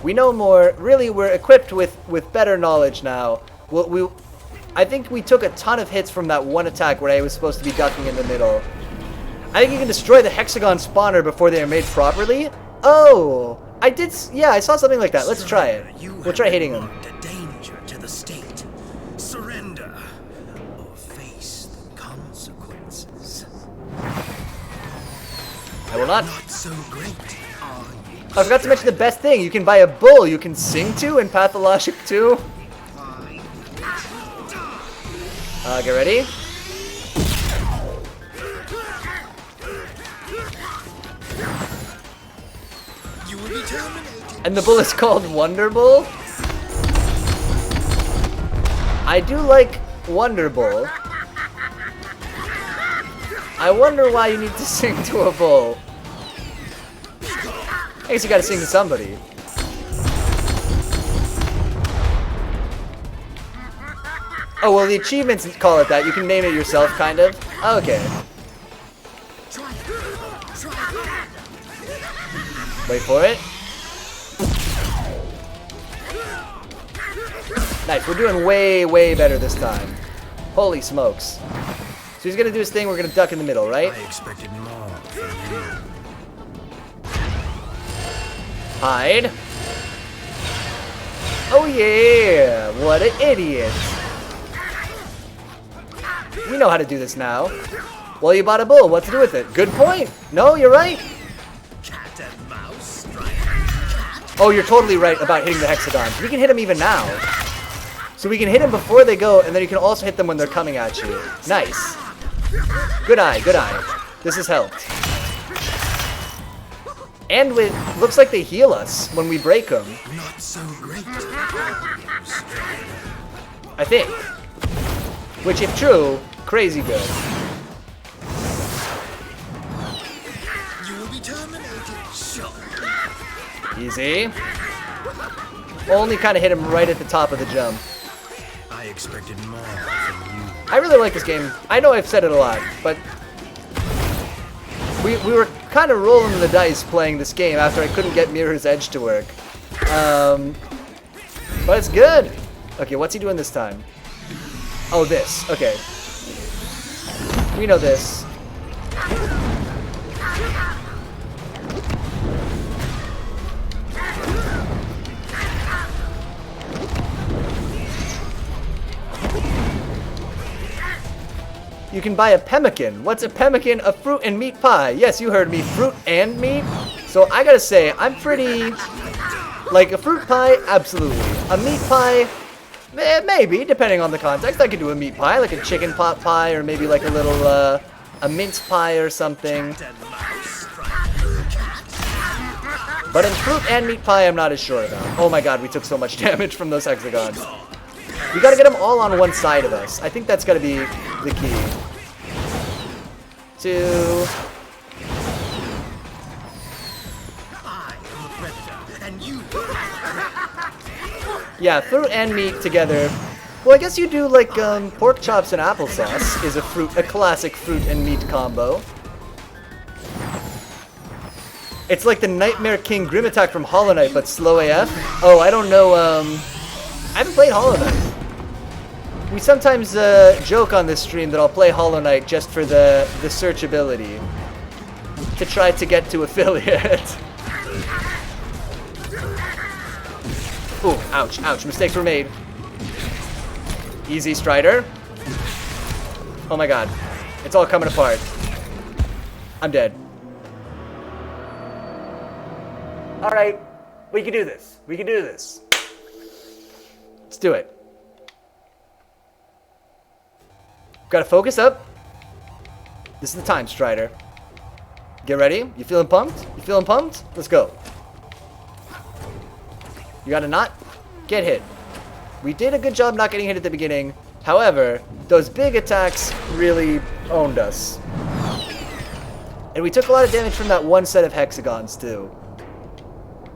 We know more. Really, we're equipped with better knowledge now. I think we took a ton of hits from that one attack where I was supposed to be ducking in the middle. I think you can destroy the hexagon spawner before they are made properly. Oh, I did. Yeah, I saw something like that. Let's try it. We'll try hitting him. A danger to the state. Surrender or face the consequences. I will not. Not so great, are you? I forgot to mention the best thing. You can buy a bull you can sing to in Pathologic 2. Get ready. You will be terminated. And the bull is called Wonder Bull. I do like Wonder Bull. I wonder why you need to sing to a bull. I guess you gotta sing to somebody. Oh, well, the achievements call it that. You can name it yourself, kind of. Okay. Wait for it. Nice. We're doing way, way better this time. Holy smokes. So he's gonna do his thing. We're gonna duck in the middle, right? I expected more from you. Hide. Oh yeah! What an idiot! We know how to do this now. Well, you bought a bull. What to do with it? Good point. No, you're right. Cat and mouse, Strider. Oh, you're totally right about hitting the hexagons. We can hit them even now. So we can hit them before they go, and then you can also hit them when they're coming at you. Nice. Good eye, good eye. This has helped. And with looks like they heal us when we break them. Not so great. I think. Which, if true, crazy good. You will be terminated. Sure. Easy. Only kind of hit him right at the top of the jump. I expected more from you. I really like this game. I know I've said it a lot, but we were kind of rolling the dice playing this game after I couldn't get Mirror's Edge to work. But it's good. Okay, what's he doing this time? Oh, this. Okay. We know this. You can buy a pemmican. What's a pemmican? A fruit and meat pie. Yes, you heard me. Fruit and meat. So I gotta say, I'm pretty... Like, a fruit pie? Absolutely. A meat pie? Maybe, depending on the context. I could do a meat pie, like a chicken pot pie, or maybe like a little, a mince pie or something. But in fruit and meat pie, I'm not as sure about. Oh my god, we took so much damage from those hexagons. We gotta get them all on one side of us. I think that's gotta be the key. 2. I am the predator, and you. Yeah, fruit and meat together. Well, I guess you do like pork chops and applesauce is a classic fruit and meat combo. It's like the Nightmare King Grim Attack from Hollow Knight, but slow AF. Oh, I don't know. I haven't played Hollow Knight. We sometimes joke on this stream that I'll play Hollow Knight just for the searchability to try to get to affiliate. Ooh, ouch, ouch. Mistakes were made. Easy, Strider. Oh my god. It's all coming apart. I'm dead. Alright. We can do this. We can do this. Let's do it. Gotta focus up. This is the time, Strider. Get ready. You feeling pumped? You feeling pumped? Let's go. You gotta not get hit. We did a good job not getting hit at the beginning. However, those big attacks really owned us. And we took a lot of damage from that one set of hexagons, too.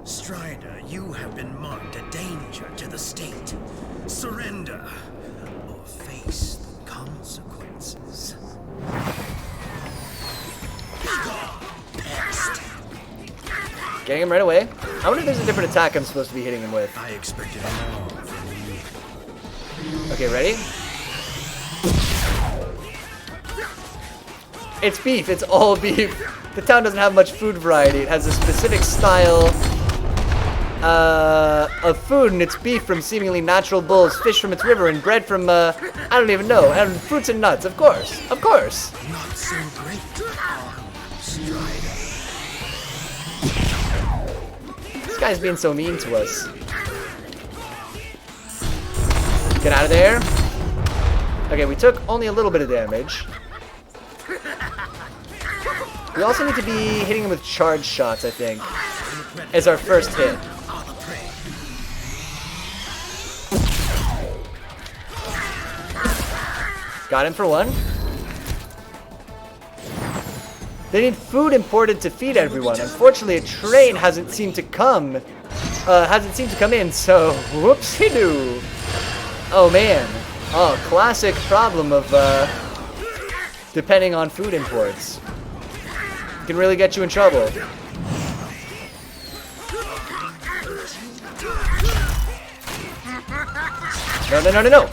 Strider, you have been marked a danger to the state. Surrender, or face the consequences. Getting him right away. I wonder if there's a different attack I'm supposed to be hitting him with. I expected more from you. Okay, ready? It's beef. It's all beef. The town doesn't have much food variety. It has a specific style of food, and it's beef from seemingly natural bulls, fish from its river, and bread from, I don't even know, and fruits and nuts, of course. Of course. Not so great, Strider. This guy's being so mean to us. Get out of there. Okay, we took only a little bit of damage. We also need to be hitting him with charge shots, I think, as our first hit. Got him for one. They need food imported to feed everyone. Unfortunately, a train hasn't seemed to come in, so whoopsie-doo. Oh man. Oh, classic problem of depending on food imports. It can really get you in trouble. No, no, no, no, no.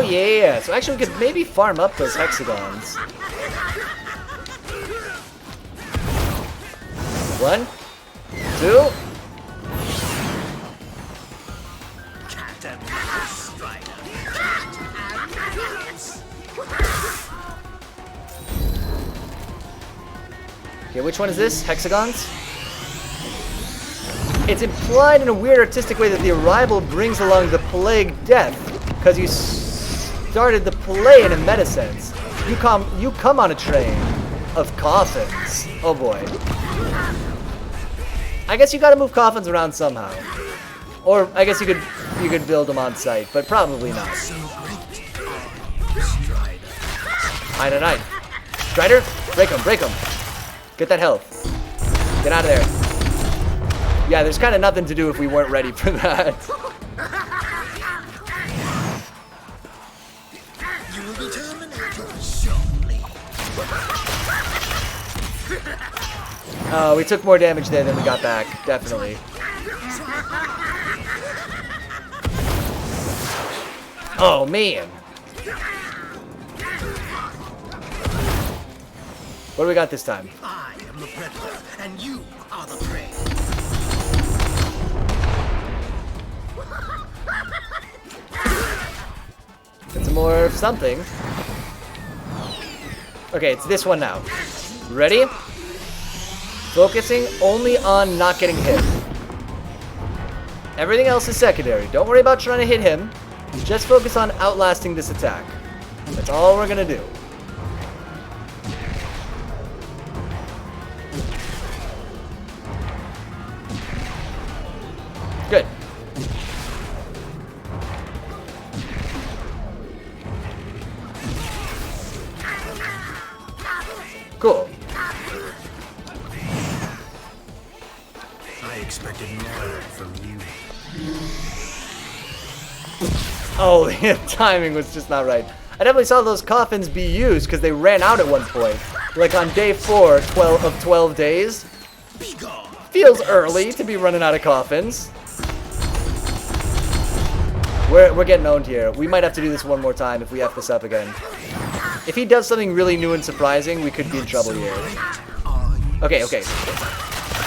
Oh yeah, so actually we could maybe farm up those hexagons. 1, 2. Cat and mouse, Strider. Cat and mouse. Okay, which one is this? Hexagons? It's implied in a weird artistic way that the arrival brings along the plague death, because you started the play in a meta sense. You come on a train of coffins. Oh boy. I guess you gotta move coffins around somehow. Or I guess you could build them on site, but probably not. Nine. Strider, break him. Get that health. Get out of there. Yeah, there's kind of nothing to do if we weren't ready for that. You will be terminated shortly. We took more damage there than we got back, definitely. Oh, man. What do we got this time? I am the predator, and you are the prey. Get some more of something. Okay, it's this one now. Ready? Focusing only on not getting hit. Everything else is secondary. Don't worry about trying to hit him. Just focus on outlasting this attack. That's all we're gonna do. Good. Cool. I expected more from you. Oh, the timing was just not right. I definitely saw those coffins be used because they ran out at one point. Like on day 4 of 12 days. Be gone. Feels early to be running out of coffins. We're getting owned here. We might have to do this one more time if we F this up again. If he does something really new and surprising, we could be in trouble here. Okay.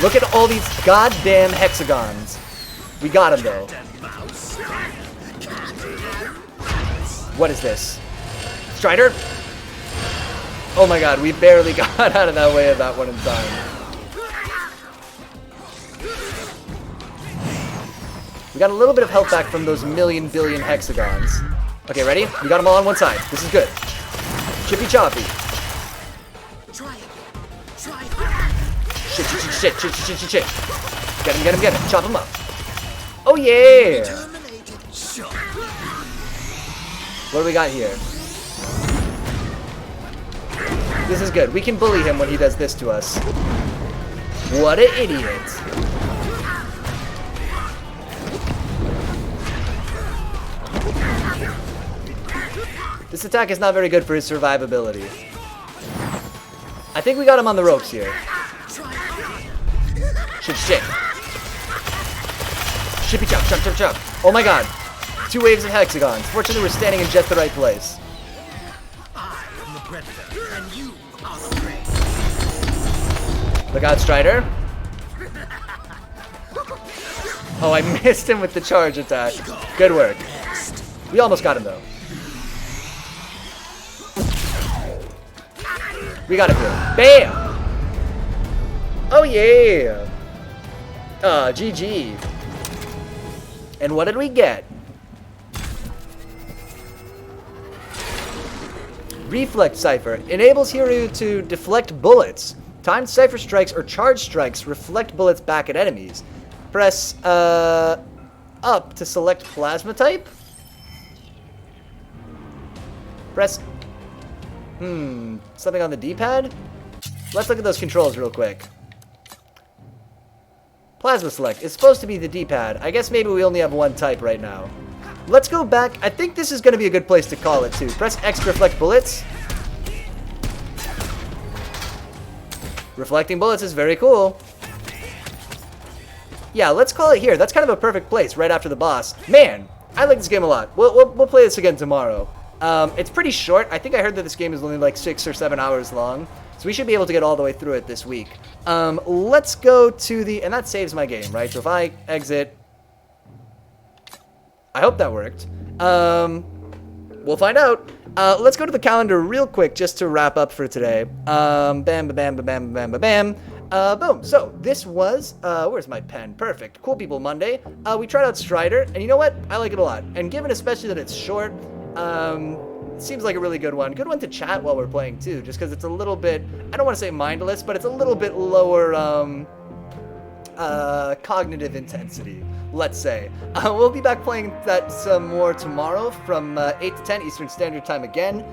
Look at all these goddamn hexagons. We got him though. What is this? Strider? Oh my god, we barely got out of that way of that one in time. We got a little bit of health back from those million billion hexagons. Okay, ready? We got them all on one side. This is good. Chippy choppy. Shit. Get him. Chop him up. Oh yeah! What do we got here? This is good. We can bully him when he does this to us. What an idiot. This attack is not very good for his survivability. I think we got him on the ropes here. Shit. Shippy chop. Oh my god. 2 waves of hexagons. Fortunately, we're standing in just the right place. I am the predator, and you are the prey. Look out, Strider. Oh, I missed him with the charge attack. Good work. We almost got him, though. We got it good. Bam! Oh, yeah! GG. And what did we get? Reflect Cipher. Enables hero to deflect bullets. Timed Cipher strikes or charge strikes reflect bullets back at enemies. Press up to select plasma type. Press something on the D-pad? Let's look at those controls real quick. Plasma select. It's supposed to be the D-pad. I guess maybe we only have one type right now. Let's go back. I think this is going to be a good place to call it too. Press X to reflect bullets. Reflecting bullets is very cool. Yeah, let's call it here. That's kind of a perfect place right after the boss. Man, I like this game a lot. We'll play this again tomorrow. It's pretty short. I think I heard that this game is only like 6 or 7 hours long. So we should be able to get all the way through it this week. Let's go to the... And that saves my game, right? So if I exit... I hope that worked. We'll find out. Let's go to the calendar real quick just to wrap up for today. Bam, ba bam, ba bam, ba bam, ba bam. Boom. So this was, where's my pen? Perfect. Cool People Monday. We tried out Strider, and you know what? I like it a lot. And given especially that it's short, it seems like a really good one. Good one to chat while we're playing too, just because it's a little bit, I don't want to say mindless, but it's a little bit lower cognitive intensity, let's say. We'll be back playing that some more tomorrow from 8 to 10 Eastern Standard Time again.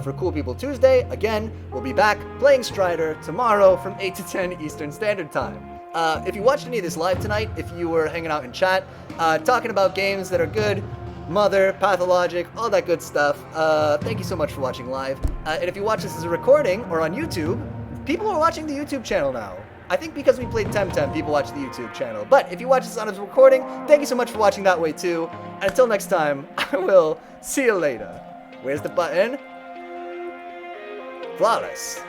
For Cool People Tuesday, again, we'll be back playing Strider tomorrow from 8 to 10 Eastern Standard Time. If you watched any of this live tonight, if you were hanging out in chat, talking about games that are good, Mother, Pathologic, all that good stuff, thank you so much for watching live. And if you watch this as a recording or on YouTube, people are watching the YouTube channel now. I think because we played Temtem, people watch the YouTube channel. But if you watch this on a recording, thank you so much for watching that way too. And until next time, I will see you later. Where's the button? Flawless.